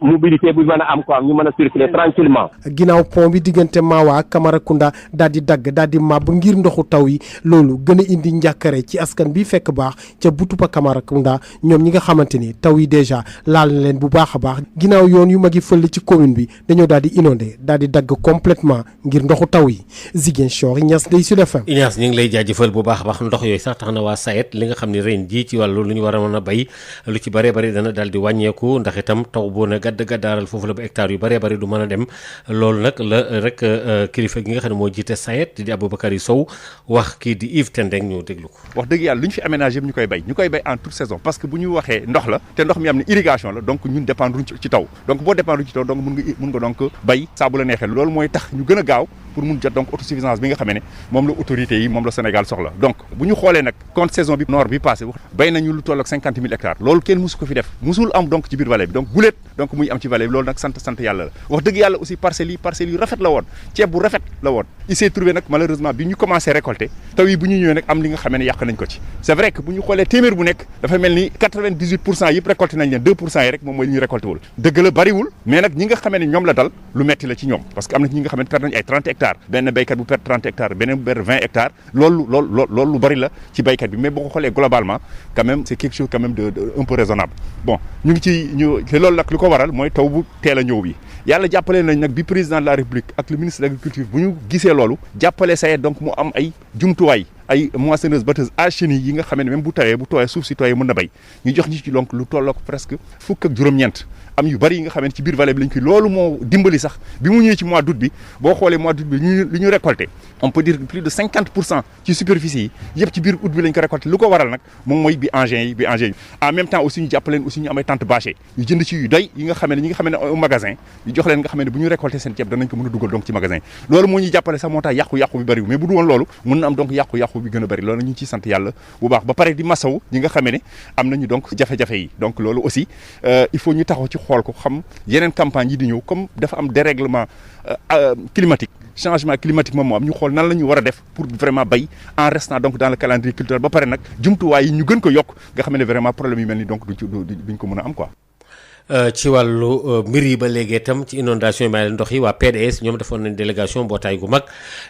S15: mobilité bu mën a am quoi ñu mën a circuler tranquillement
S14: ginnaaw pont bi diggante Mawa ak Camaracounda daal di dagg daal di màbb ngir ndoxu taw yi loolu gën a indi njàkkare ci askan bi fekk baax ca Boutoupa Camaracounda ñoom ñi nga xamante ni taw yi déjà laal na leen bu baax a baax ginnaaw yoon yu mag yi fël ci commune bi dañoo daal di inondé daal di dagg complètement ngir ndoxu taw yi Ziguinchor Ignace Ndeye Sud FM.
S4: Ignace ñu ngi lay jaajëfal bu baax a baax ndox yooyu sax tax na waa SAED li nga xam ne ren jii ci wàllu lu ñu war a mën a bay lu ci bëree bëri dana daal di wàññeeku ndax itam taw boo na gaddaaral foofu la ba hectare yu bëree bëri du mën a dem loolu nag la rek kilifa gi nga xam ne moo jiite SAED di Aboubacary Sow wax kii di Yves Tendeng ñu déglu ko.
S16: wax dëgg yàlla lu ñu fi aménagé ñu koy bay en toute saison parce que bu ñu waxee ndox la te ndox mi am ne irrigation la donc ñun dépendre ci taw donc boo dépendre ci taw donc mun nga donc bay saa bu la neexee loolu mooy tax ñu gën a gaaw pour mun jot donc autosuffisance bi nga xamee ne moom la autorités yi moom la Sénégal soxla donc bu ñu xoolee nag compte saison bi noor bi passé bay nañu lu toll ak 50 000 hectares loolu kenn musu ko fi def musul am donc ci biir vallée bi donc guléet donc muy am ci vallée bi loolu nag sant yàlla la wax dëgg yàlla aussi parcelles yi rafet la woon ceeb bu rafet la woon il s'est trouvé nag malheureusement bi ñu commencé récolter taw yi bu ñu ñëwee nag am li nga xamee ne yàq nañ ko ci c'est vrai que bu ñu xoolee téeméer bu nekk dafa mel ni 98% yëpp récolté nañ leen 2% yi rek moom mooy li ñu récolté wul dëgg la bariwul mais nag ñi nga xamee ne ñoom la dal lu metti la ci ñoom parce que am na ñi nga xamee ne perte nañ ay 30 hectares benn béykat bu perte 30 hectares beneen bu perte 20 hectares loolu lu bari la ci béykat bi mais boo ko xoolee globalement quand même c'est quelque chose quand même de un peu raisonnable bon ñu ngi ci te loolu nag li ko waral mooy taw bu teel a ñëw bi yàlla jàppale nañ nag bi président de la République ak le ministre de l'Agriculture bu ñu gisee loolu jàppale SAED donc mu am ay jumtuwaay ay moissonneuses batteuses à chenilles yi nga xam ne même bu tooyee suuf si tooyee mën na béy ñu jox ñi ci donc lu tollook presque fukk ak juróom-ñeent am yu bari yi nga xam ne ci biir vallée bi lañ koy loolu moo dimbali sax bi mu ñëwee ci mois d'août bi boo xoolee mois d'août bi li ñu récolté on peut dire que plus de 50% ci superficie yi yëpp ci biir août bi lañ ko récolté lu ko waral nag moom mooy bi engins yi en même temps aussi ñu jàppaleen aussi ñu am ay tentes bâchées ñu jënd ci yu doy yi nga xam ne ñi nga xam ne au magasin ñu jox leen nga xam ne bu ñu récolté seen ceeb danañ ko mën a dugal donc ci magasin loolu moo ñuy jàppale sax moo tax yàqu-yàqu bi bëri mais bu du woon loolu mën na am donc yàqu-yàqu bi gën a bëri loolu ñu ngi ciy sant yàlla bu baax ba pare di masaw ñi nga xam ne am nañu donc jafe-jafe yi donc loolu aussi il faut ñu taxaw ci xool ko xam yeneen campagne yi di ñëw comme dafa am dérèglement climatique changement climatique moom moo am ñu xool nan la ñu war a def pour vraiment bay en restant donc dans le calendrier culturel ba pare nag jumtuwaay yi ñu gën ko yokk nga xam ne vraiment problème yu mel ni donc duñ ko mën a am quoi.
S4: ci wàllu mbir yi ba léegi itam ci inondation yi may ndox yi waa PDS ñoom defoon nañ délégation mbootaay gu mag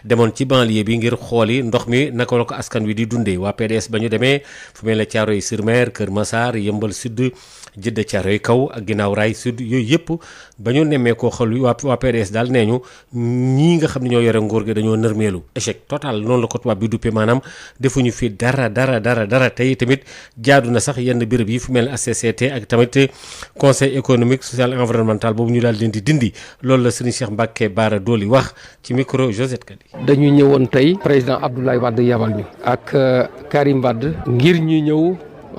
S4: demoon ci banlieue bi ngir xooli ndox mi naka la ko askan wi di dundee waa PDS ba ñu demee fu mel ne Thiaroye-sur-Mer Kër Massar Yeumbeul Sud Djeddah Thiaroye Kaw ak Guinaw Rail Sud yooyu yëpp ba ñu nemmee koo xool waa PDS daal nee ñu ñii nga xam ne ñoo yore nguur gi dañoo nërmeelu échec total noonu la ko tubaab bi duppee maanaam defuñu fi dara tey tamit jaadu na sax yenn béréb yi fu mel ne HCCT ak tamit conseil économique social et environnemental boobu ñu daal leen di dindi loolu la Serigne Cheikh Mbacké Bara Dolly wax ci micro Josette Kadi.
S20: dañu ñëwoon tey président Abdoulaye Wade yabal ñu ak Karim Wade ngir ñu ñëw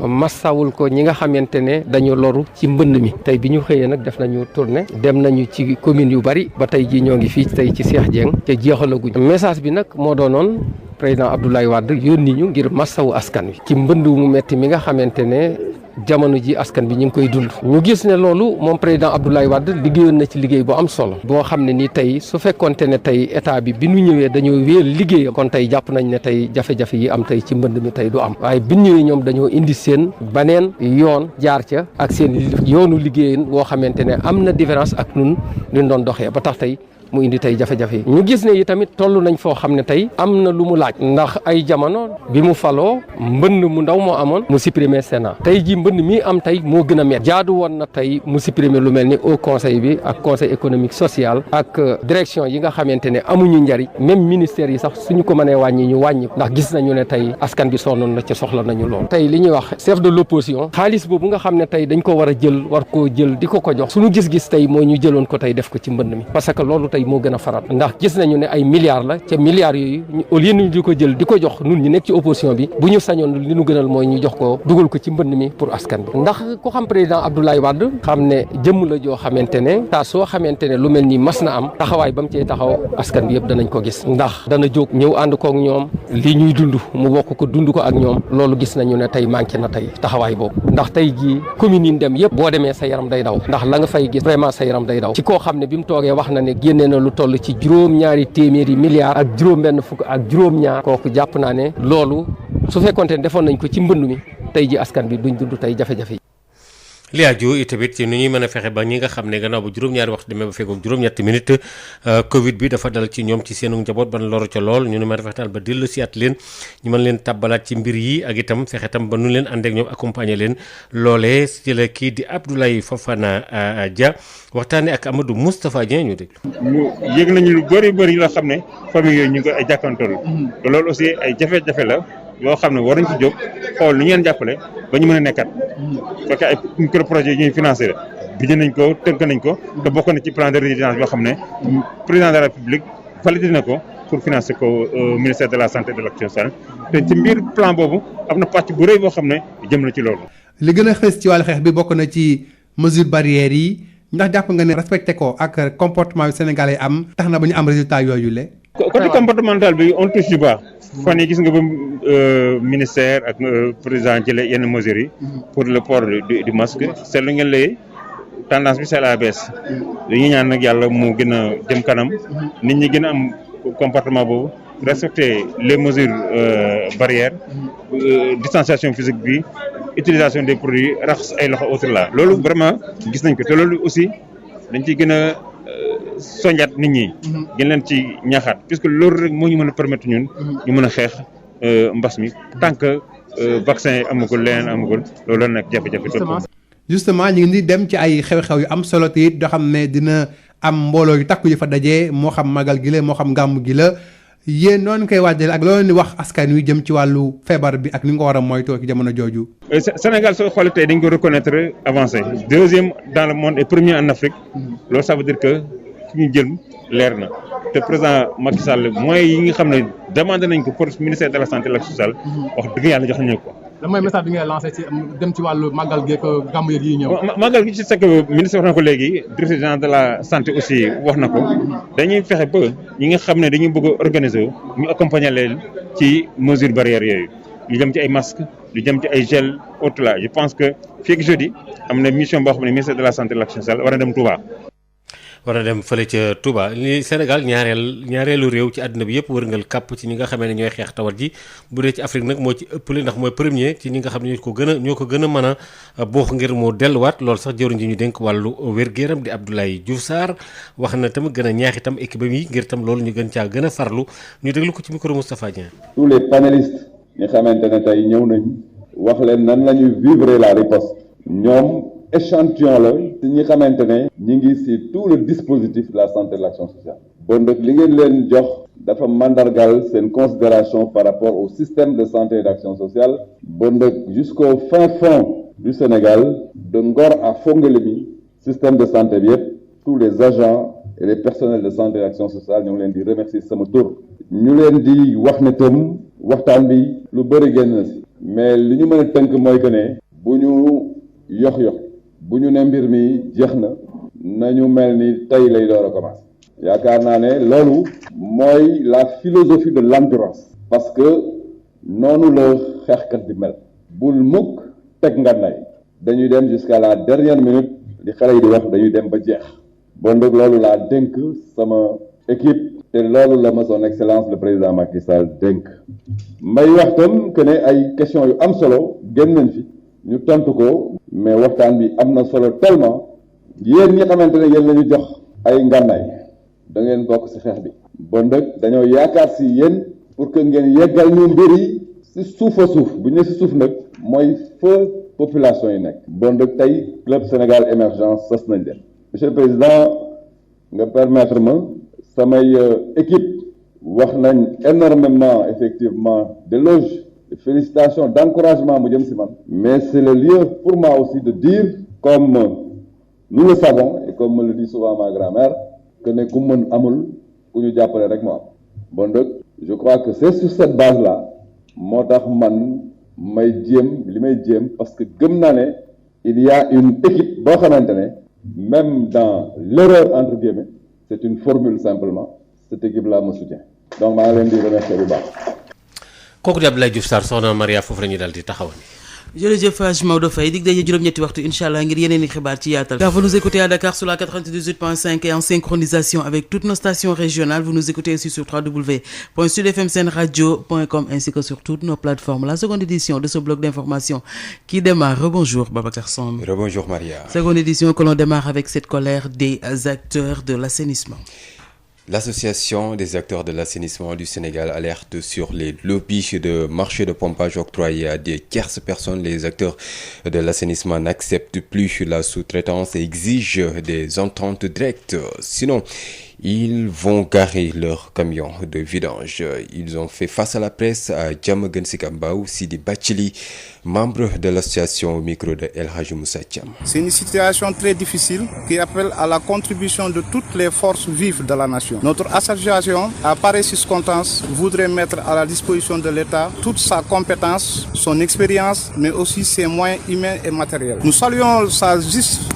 S20: massawul ko ñi nga xamante ne dañu loru ci mbënd mi tey bi ñu xëyee nag def nañu tournée dem nañu ci commune yu bari ba tey ji ñoo ngi fii tey ci Cheikh Dieng te jeexalaguñ message bi nag moo doonoon président Abdoulaye Wade yónni ñu ngir massawu askan wi ci mbënd mu metti mi nga xamante ne jamono ji askan bi ñu ngi koy dund ñu gis ne loolu moom président Abdoulaye Wade liggéeyoon na ci liggéey bu am solo boo xam ne ni tey su fekkonte ne tey état bi ñu ñëwee dañoo wéel liggéeyam kon tey jàpp nañ ne tey jafe-jafe yi am tey ci mbënd mi tey du am waaye bi ñëwee ñoom dañoo indi seen baneen yoon jaar ca ak seen yoonu liggéeyin boo xamante ne am na différence ak nun luñ doon doxee ba tax tey mu indi tey jafe-jafe yi ñu gis ne yi tamit toll nañ foo xam ne tey am na lu mu laaj ndax ay jamono bi mu faloo mbënd mu ndaw moo amoon mu supprimer Sénat tey ji mbënd mi am tey moo gën a met jaadu woon na tey mu supprimer lu mel ni au conseil bi ak conseil économique social ak direction yi nga xamante ne amuñu njariñ même ministère yi sax suñu ko mënee wàññi ñu wàññi ndax gis nañu ne tey askan bi sonnoon na ci soxla nañu lool tey li ñuy wax chef de l'opposition xaalis boobu nga xam ne tey dañ ko war a jël war koo jël di ko jox suñu gis-gis tey mooy ñu jëloon ko tey def ko ci mbënd mi parce que loolu moo gën a faral ndax gis nañu ne ay milliards la ca milliards yooyu au lieu ñu di ko jël di ko jox nun ñu nekk ci opposition bi bu ñu sañoon li ñu gënal mooy ñu jox ko dugal ko ci mbënd mi pour askan bi ndax ku xam président Abdoulaye Wade xam ne jëmm la joo xamante ne saa soo xamante ne lu mel ni mas na am taxawaay ba mu cee taxaw askan bi yëpp danañ ko gis ndax dana jóg ñëw ànd kook ñoom li ñuy dund mu bokk ko dund ko ak ñoom loolu gis nañu ne tey manqué na tey taxawaay boobu ndax tey jii commune yi dem yëpp boo demee sa yaram day daw ndax la nga fay gis vraiment sa yaram day daw ci koo xam ne bi mu toogee wax na ne génnee na lu toll ci juróom-ñaari téeméeri milliards ak juróom-benn fukk ak juróom-ñaar kooku jàpp naa ne loolu su fekkoonte ne defoon nañ ko ci mbënd mi tey ji askan bi duñ dund tey jafe-jafe yi.
S4: li aju itamit ci nu ñuy mën a fexe ba ñi nga xam ne gannaaw ba juróom-ñaari waxtu demee ba fekkoog juróom-ñetti minutes Covid bi dafa dal ci ñoom ci seenu njaboot ban loru ca lool ñu ne mën a fexe daal ba dellu siyaat leen ñu mën leen tàbbalaat ci mbir yi ak itam fexe tam ba nu leen àndeek ñoom accompagner leen loolee ci la kii di Abdoulaye Fofana Dia waxtaanee ak Amadou Moustapha Dieng ñu déglu.
S18: ñu yëg nañu lu bëri la xam ne famille yooyu ñu ngi ay jàkkaantool te loolu aussi ay jafe-jafe la yoo xam ne war nañ ci jóg xool ni ngeen jàppale ba ñu mën a nekkat fekk ay micro projet yi ñuy financé la bind nañ ko tënk nañ ko te bokk na ci plan de résilience yoo xam ne président de la République validé na ko pour financer ko ministère de la santé et de l'action sociale te ci mbir plan boobu am na pàcc bu rëy boo xam ne jëm na ci loolu.
S21: li gën a xës ci wàllu xeex bi bokk na ci mesure barrières yi ndax jàpp nga ne respecté ko ak comportement yu sénégalais am tax na ba ñu am résultat yooyu la.
S18: côté comportemental bi on touche du bas fan yi gis nga ba ministère ak président jëlee yenn mesures yi pour le port du masque seetlu ngeen lay tendance bi c'est la baisse dañuy ñaan nag yàlla mu gën a jëm kanam nit ñi gën a am comportement boobu respecter les mesures barrières distanciation physique bi utilisation des produits raxas ay loxo autre là loolu vraiment gis nañ ko te loolu aussi dañ ciy gën a soñjaat nit ñi gën leen ci ñaaxaat puisque loolu rek moo ñu mën a permettre ñun ñu mën a xeex mbas mi tant que vaccin amagul leneen amagul loolu la nag jafe-jafe
S21: justement ñu ngi ni dem ci ay xew-xew yu am solo te it doo xam ne dina am mbooloo yu takku yu fa dajee moo xam magal gi la moo xam gàmm gi la yéen noonu koy waajal ak loolu ni wax askan wi jëm ci wàllu feebar bi ak ni nga ko war a moytoo ci jamono jooju.
S18: Sénégal soo xoolee tey dañ ko reconnaître avancé deuxième dans le monde et premier en Afrique loolu ça veut dire que fi ñu jël leer na te président Macky Sall moyens yi nga xam ne demandé nañ ko pour ministère de la santé et de l'action sociale wax dëgg yàlla jox nañu ko.
S21: lan mooy message bi ngay lancé ci dem ci wàllu màggal gi ak gàmmu yi ñëw.
S18: màggal gi ci sekk ministre wax na ko léegi directeur général de la santé aussi wax na ko dañuy fexe ba ñi nga xam ne dañuy bëgg a organiser wu ñu accompagner leen ci mesures barrières yooyu ñu dem ci ay masques lu jëm ci ay gel autres là je pense que fii ak jeudi am na mission boo xam ne ministère de la santé et de l'action sociale war a dem Touba.
S4: war a dem fële ca Touba li Sénégal ñaareelu réew ci àdduna bi yëpp wërngal kàpp ci ñi nga xamee ne ñooy xeex tawat ji bu dee ci Afrique nag moo ci ëppale ndax mooy premier ci ñi nga xam ne ñoo ko gën a mën a boox ngir mu delluwaat loolu sax jëwriñ ji ñu dénk wàllu wér-gu-yaram di Abdoulaye Diouf Sarr wax na tamit gën a ñaax itam équipe yi ngir tam loolu ñu gën caa gën a farlu ñu déglu ko ci micro Moustapha Dieng.
S6: tous les panélistes ñi xamante ne tey ñëw nañ wax leen nan la ñuy vivre la riposte ñoom échantillon la ci ñi xamante ne ñi ngi ci tout le dispositif de la santé et de l'action sociale bon nag li ngeen leen jox dafa mandargal seen considération par rapport au système de santé et d'action sociale bon nag jusqu'au fin fond du Sénégal de Ngor à Fongolimbi système de santé bi yëpp tous les agents et les personnels de santé et d'action sociale ñu ngi leen di remercier sama tur ñu leen di wax ne tam waxtaan bi lu bëri génn na ci mais li ñu mën a tënk mooy que ne bu ñu yox bu ñu ne mbir mi jeex na nañu mel ni tey lay door a commencer yaakaar naa ne loolu mooy la philosophie de l'endurance parce que noonu la xeexkat di mel bul mukk teg ngànnaay dañuy dem jusqu'à la dernière minute li xale yi di wax dañuy dem ba jeex bon nag loolu laa dénk sama équipe te loolu la ma son excellence le président Macky Sall dénk may wax tam que ne ay questions yu am solo génn nañ fi ñu tontu ko mais waxtaan bi am na solo tellement yéen ñi xamante ne yéen la ñu jox ay ngànnaay da ngeen bokk ci xeex bi bon nag dañoo yaakaar ci yéen pour que ngeen yeggal ñu mbir yi ci suuf a suuf bu ñu ne ci suuf nag mooy fa population yi nekk bon nag tey Club Sénégal émergence sas nañ leen monsieur le président nga permettre ma samay équipe wax nañ énormément effectivement d'éloges de félicitations d'encouragement mu jëm ci man mais c'est le lieu pour moi aussi de dire comme nous le savons et comme me le dit souvent ma grand-mère que ne ku mën amul ku ñu jàppale rek moo am bon donc je crois que c'est sur cette base-là moo tax man may jéem parce que gëm naa ne il y a une équipe boo xamante ne même dans l'erreur entre guillemets c'est une formule simplement cette équipe-là me soutient donc maa ngi leen di remercier bu baax.
S4: kooku di Abdoulaye Diouf Sarr soxna Maria foofu la ñu daal di taxawal.
S1: jërëjëf Hadj Maodo Faye dig daje juróom-ñetti waxtu incha allah ngir yeneen i xibaar ci yaatal. Vous nous écoutez à Dakar sur la 98.5 et en synchronisation avec toutes nos stations régionales. Vous nous écoutez aussi sur www.sudfmsenradio.com ainsi que sur toutes nos plateformes. La seconde édition de ce bloc d'information qui démarre. Rebonjour Babacar Samb.
S2: Rebonjour Maria.
S1: Seconde édition que l'on démarre avec cette colère des acteurs de l'assainissement.
S2: L'Association des acteurs de l'assainissement du Sénégal alerte sur les lobbies de marché de pompage octroyés à des tierces personnes. Les acteurs de l'assainissement n'acceptent plus la sous-traitance et exigent des ententes directes. Sinon, ils vont garer leurs camions de vidange. Ils ont fait face à la presse à Diamaguène Sicap Mbao. Sidi Bathily, membre de l'association au micro de El Hadji Moussa Thiam.
S22: C'est une situation très difficile qui appelle à la contribution de toutes les forces vives de la nation. Notre association, à pareille circonstance, voudrait mettre à la disposition de l'État toute sa compétence, son expérience, mais aussi ses moyens humains et matériels. Nous saluons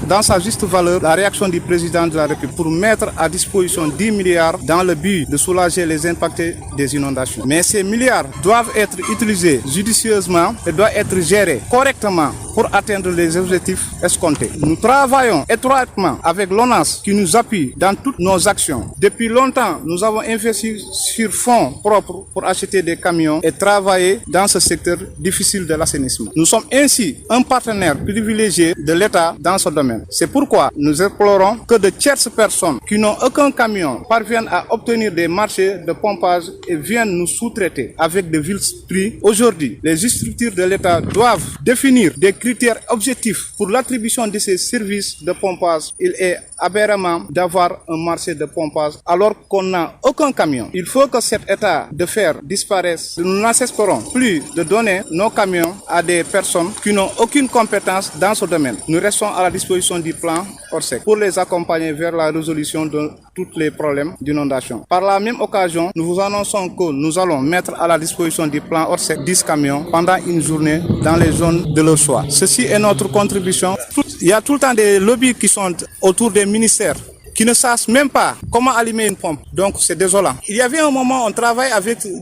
S22: dans sa juste valeur la réaction du président de la République pour mettre à disposition 10 milliards dans le but de soulager les impactés des inondations. Mais ces milliards doivent être utilisés judicieusement et doivent être gérés correctement pour atteindre les objectifs escomptés. Nous travaillons étroitement avec l'ONAS qui nous appuie dans toutes nos actions. Depuis longtemps, nous avons investi sur fonds propres pour acheter des camions et travailler dans ce secteur difficile de l'assainissement. Nous sommes ainsi un partenaire privilégié de l'État dans ce domaine. C'est pourquoi nous implorons que de tierces personnes qui n'ont aucun camion parviennent à obtenir des marchés de pompage et viennent nous sous-traiter avec de vils prix. Aujourd'hui, les structures de l'État doivent définir des critères objectifs pour l'attribution de ces services de pompage. Il est aberrant d'avoir un marché de pompage alors qu'on n'a aucun camion. Il faut que cet état de faire disparaisse. Nous n'accepterons plus de donner nos camions à des personnes qui n'ont aucune compétence dans ce domaine. Nous restons à la disposition du plan Orsec pour les accompagner vers la résolution de tous les problèmes d'inondation. Par la même occasion, nous vous annonçons que nous allons mettre à la disposition du plan Orsec 10 camions pendant une journée dans les zones de leur choix. Ceci est notre contribution. Il y a tout le temps des lobbies qui sont autour des ministères qui ne sachent même pas comment allumer une pompe. Donc c'est désolant. Il y avait un moment, on travaille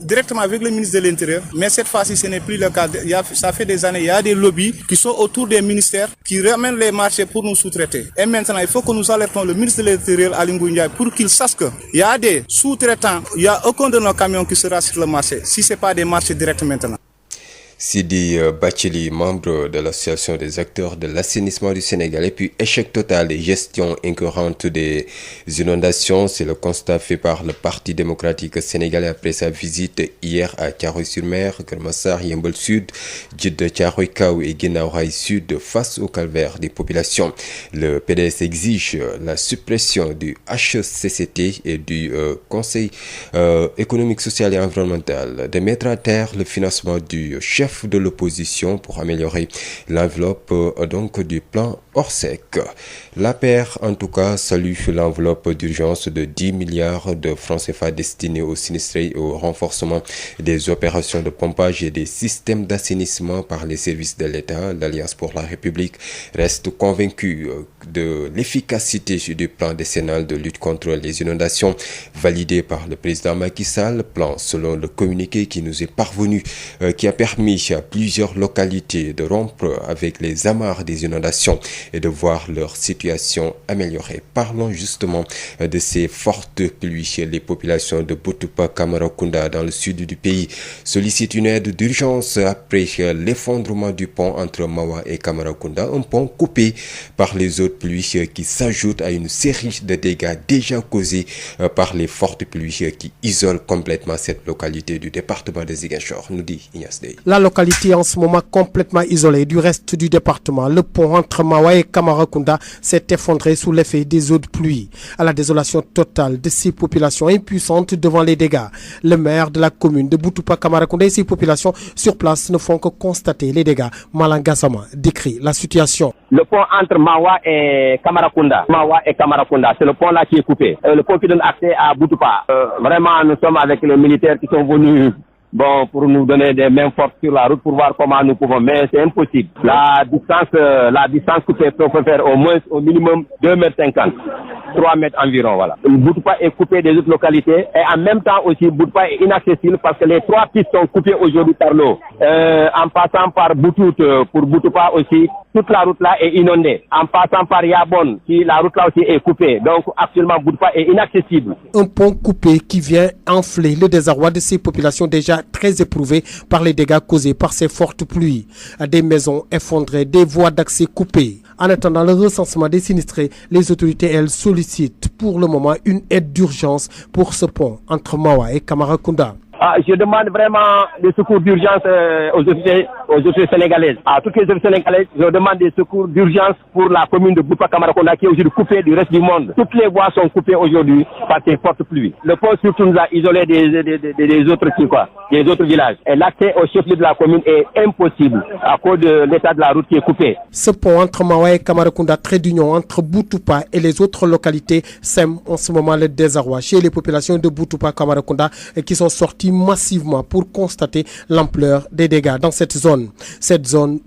S22: directement avec le ministre de l'Intérieur, mais cette fois-ci ce n'est plus le cas. Ça fait des années, il y a des lobbies qui sont autour des ministères, qui ramènent les marchés pour nous sous-traiter. Et maintenant, il faut que nous alertons le ministre de l'Intérieur, Aly Ngouille Ndiaye, pour qu'il sache qu'il y a des sous-traitants, il n'y a aucun de nos camions qui sera sur le marché, si ce n'est pas des marchés directs maintenant.
S2: Sidi Bachili, membre de l'association des acteurs de l'assainissement du Sénégal, et puis échec total et gestion incohérente des inondations, c'est le constat fait par le Parti démocratique sénégalais après sa visite hier à Thiaroye-sur-Mer, Keur Massar, Yeumbeul Sud, Djeddah, Thiaroye-Kao et Guinaw Rail Sud face au calvaire des populations. Le PDS exige la suppression du HCCT et du Conseil économique, social et environnemental, de mettre à terre le financement du chef de l'opposition pour améliorer l'enveloppe donc du plan Orsec. L'APR en tout cas salue l'enveloppe d'urgence de 10 milliards de francs CFA destinée aux sinistrés et au renforcement des opérations de pompage et des systèmes d'assainissement par les services de l'État. L'Alliance pour la République reste convaincue de l'efficacité du plan décennal de lutte contre les inondations validé par le président Macky Sall. Plan selon le communiqué qui nous est parvenu, qui a permis à plusieurs localités de rompre avec les amarres des inondations et de voir leur situation améliorée. Parlons justement de ces fortes pluies chez les populations de Boutoupa, Kamarakunda dans le sud du pays. Sollicite une aide d'urgence après l'effondrement du pont entre Mawa et Kamarakunda, un pont coupé par les autres pluies qui s'ajoutent à une série de dégâts déjà causés par les fortes pluies qui isolent complètement cette localité du département de Ziguinchor, nous dit Ignace Dey.
S14: La localité en ce moment complètement isolée du reste du département. Le pont entre Mawa et Kamarakunda s'est effondré sous l'effet des eaux de pluie. À la désolation totale de ces populations impuissantes devant les dégâts. Le maire de la commune de Boutoupa Kamarakunda et ses populations sur place ne font que constater les dégâts. Malang Gassama décrit la situation.
S15: Le pont entre Mawa et Kamarakunda, c'est le pont là qui est coupé. Le pont qui donne accès à Boutoupa. Vraiment, nous sommes avec les militaires qui sont venus pour nous donner des mains fortes sur la route pour voir comment nous pouvons, mais c'est impossible. La distance coupée peut faire au minimum 2,50 m, 3 mètres environ, voilà. Boutoupa est coupé des autres localités et en même temps aussi Boutoupa est inaccessible parce que les 3 pistes sont coupées aujourd'hui par l'eau. En passant par Boutout, pour Boutoupa aussi, toute la route là est inondée. En passant par Yabon, la route là aussi est coupée. Donc actuellement Boutoupa est inaccessible.
S14: Un pont coupé qui vient enfler le désarroi de ces populations déjà très éprouvées par les dégâts causés par ces fortes pluies. Des maisons effondrées, des voies d'accès coupées. En attendant le recensement des sinistrés, les autorités, elles, sollicitent pour le moment une aide d'urgence pour ce pont entre Mawa et Kamarakunda.
S15: Je demande vraiment des secours d'urgence aux autorités sénégalaises. À toutes les autorités sénégalaises, je demande des secours d'urgence pour la commune de Boutoupa Kamarakunda qui est aujourd'hui coupée du reste du monde. Toutes les voies sont coupées aujourd'hui par ces fortes pluies. Le pont surtout nous a isolés des autres villages. Et l'accès au chef-lieu de la commune est impossible à cause de l'état de la route qui est coupé.
S14: Ce pont entre Mawa et Kamarakunda, trait d'union entre Boutoupa et les autres localités, sème en ce moment le désarroi chez les populations de Boutoupa Kamarakunda qui sont sorties massivement pour constater l'ampleur des dégâts dans cette zone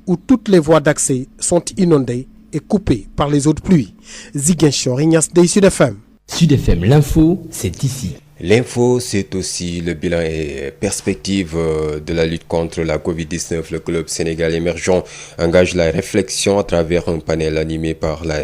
S14: où toutes les voies d'accès sont inondées et coupées par les eaux de pluie. Ziguinchor, Ignace Dey, Sud FM.
S3: Sud FM, l'info, c'est ici.
S2: L'info, c'est aussi le bilan et perspective de la lutte contre la Covid-19. Le club Sénégal émergent engage la réflexion à travers un panel animé par la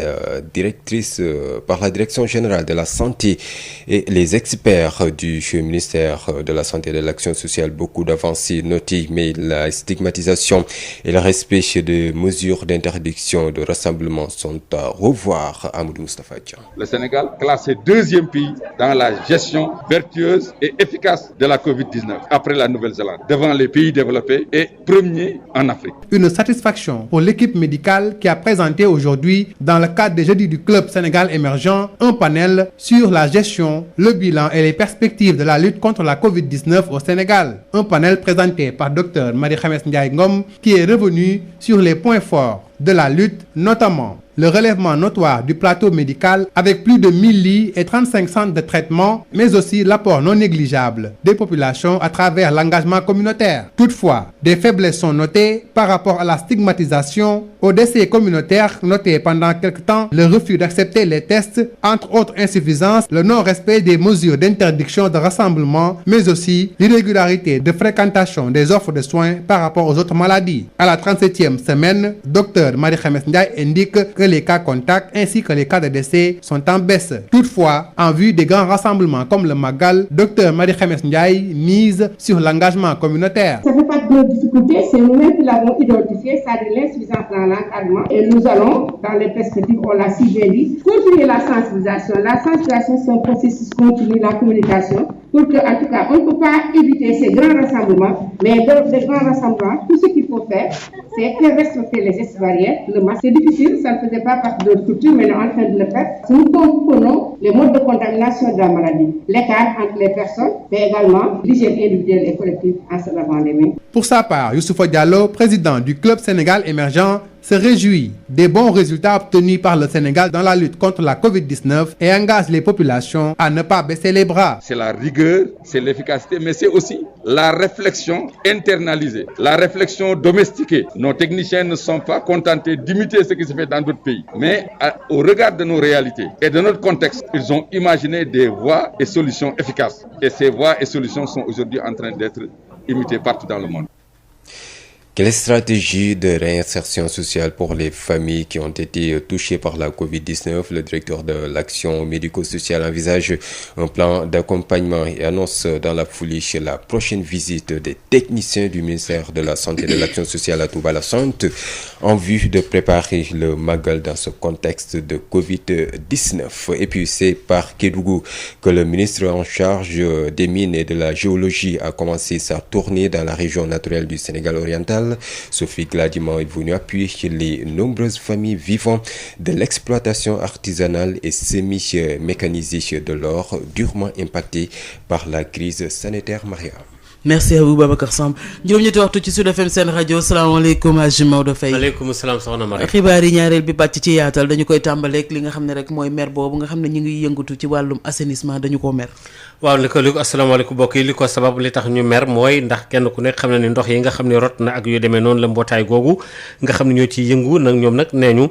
S2: direction générale de la santé et les experts du ministère de la Santé et de l'Action sociale. Beaucoup d'avancées notées, mais la stigmatisation et le respect des mesures d'interdiction de rassemblement sont à revoir. Amadou Moustapha Dia.
S9: Le Sénégal, classé 2e pays dans la gestion vertueuse et efficace de la Covid-19 après la Nouvelle-Zélande, devant les pays développés et premier en Afrique.
S21: Une satisfaction pour l'équipe médicale qui a présenté aujourd'hui, dans le cadre des jeudis du club Sénégal émergent, un panel sur la gestion, le bilan et les perspectives de la lutte contre la Covid-19 au Sénégal. Un panel présenté par Dr Marie-Khemesse Ndiaye Ngom qui est revenu sur les points forts de la lutte, notamment le relèvement notoire du plateau médical avec plus de 1000 lits et 35 centres de traitement, mais aussi l'apport non négligeable des populations à travers l'engagement communautaire. Toutefois, des faiblesses sont notées par rapport à la stigmatisation, aux décès communautaires notés pendant quelque temps, le refus d'accepter les tests, entre autres insuffisances, le non-respect des mesures d'interdiction de rassemblement, mais aussi l'irrégularité de fréquentation des offres de soins par rapport aux autres maladies. À la 37e semaine, Dr Marie-Khémesse Ndiaye indique que les cas contacts ainsi que les cas de décès sont en baisse. Toutefois, en vue des grands rassemblements comme le Magal, Dr Marie-Khémesse Ndiaye mise sur l'engagement communautaire.
S8: Ça ne fait pas de difficulté, c'est nous-mêmes qui l'avons identifié, ça a de l'insuffisance dans l'encadrement et nous allons, dans les perspectives, on l'a si bien dit, continuer la sensibilisation. La sensibilisation, c'est un processus continu, la communication, pour que, en tout cas, on ne peut pas éviter ces grands rassemblements, mais dans ces grands rassemblements, tout ce qu'il faut faire, c'est faire respecter les gestes barrières. Le masque, c'est difficile, ça ne faisait pas partie de notre culture, mais nous sommes en train de le faire. Nous comprenons les modes de contamination de la maladie, l'écart entre les personnes, mais également l'hygiène individuelle et collective en se lavant les mains.
S21: Pour sa part, Youssoupha Diallo, président du Club Sénégal émergent, se réjouit des bons résultats obtenus par le Sénégal dans la lutte contre la Covid-19 et engage les populations à ne pas baisser les bras.
S9: C'est la rigueur, c'est l'efficacité, mais c'est aussi la réflexion internalisée, la réflexion domestiquée. Nos techniciens ne sont pas contentés d'imiter ce qui se fait dans d'autres pays, mais au regard de nos réalités et de notre contexte, ils ont imaginé des voies et solutions efficaces. Et ces voies et solutions sont aujourd'hui en train d'être imitées partout dans le monde.
S2: Quelle stratégie de réinsertion sociale pour les familles qui ont été touchées par la Covid-19? Le directeur de l'action médico-sociale envisage un plan d'accompagnement et annonce dans la foulée la prochaine visite des techniciens du ministère de la Santé et de l'Action sociale à Touba la Santé en vue de préparer le Magal dans ce contexte de Covid-19. Et puis c'est par Kédougou que le ministre en charge des mines et de la géologie a commencé sa tournée dans la région naturelle du Sénégal oriental. Sophie Gladiment est venue appuyer les nombreuses familles vivant de l'exploitation artisanale et semi-mécanisée de l'or durement impactées par la crise sanitaire. Maria.
S1: merci à vous Babacar Samb juróom-ñetti waxtu ci Sud FM seen rajo salaamaaleykum Hadji Maodo Faye.
S4: maaleykum salaam soxna Maria.
S1: xibaar yi ñaareel bi pàcc ci yaatal dañu koy tàmbaleeg li nga xam ne rek mooy mer boobu nga xam ne ñu ngi yëngatu ci wàllum assainissement dañu ko mer.
S4: waaw li ko asalaamaaleykum mbokk yi li ko sabab li tax ñu mer mooy ndax kenn ku nekk xam na ni ndox yi nga xam ne rot na ak yu demee noonu la mbootaay googu nga xam ne ñoo ciy yëngu nag ñoom nag nee ñu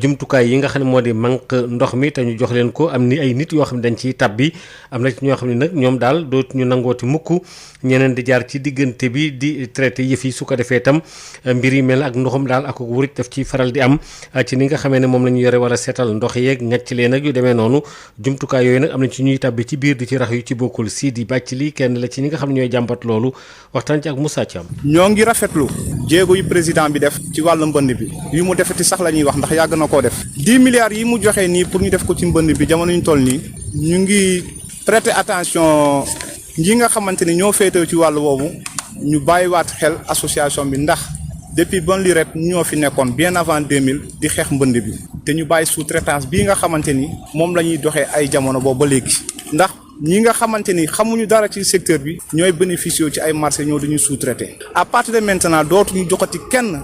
S4: jumtukaay yi nga xam ne moo di manque ndox mi te ñu jox leen ko am ni ay nit yoo xam ne dañ ciy tabbi am na ci ñoo xam ne nag ñoom daal dootu ñu nangooti mukk ñeneen di jaar ci diggante bi di traité yëf yi su ko defee itam mbir yi mel ak ndoxam daal ak wurit daf ci faral di am ci ni nga xamee ne moom la ñu yore wala seetal ndox yeeg ngacc leen ak yu demee noonu jumtukaay yooyu nag am na ci ñuy tabbi ci biir di ci rax yu ci bokkul Sidi Bathily kenn la ci ñi nga xam ne ñooy jàmbat loolu waxtaan ci ak Moussa Thiam.
S22: ñoo ngi rafetlu jéego yu président bi def ci wàllu mbënd bi yu mu defati sax la ñuy wax ndax yàgg na koo def 10 milliards yi mu joxe nii pour ñu def ko ci mbënd bi jamono ñu toll nii ñu ngi prêter attention ñi nga xamante ni ñoo féetee ci wàllu woowu ñu bàyyiwaat xel association bi ndax depuis bon li ret ñoo fi nekkoon bien avant 2000 di xeex mbënd bi te ñu bàyyi sous-traitance bii nga xamante ni moom la ñuy doxee ay jamono boobu ba léegi ndax ñi nga xamante ni xamuñu dara ci secteur bi ñooy bénéficier ci ay marché ñoo dañuy sous-traité à partir de maintenant dootuñu joxati kenn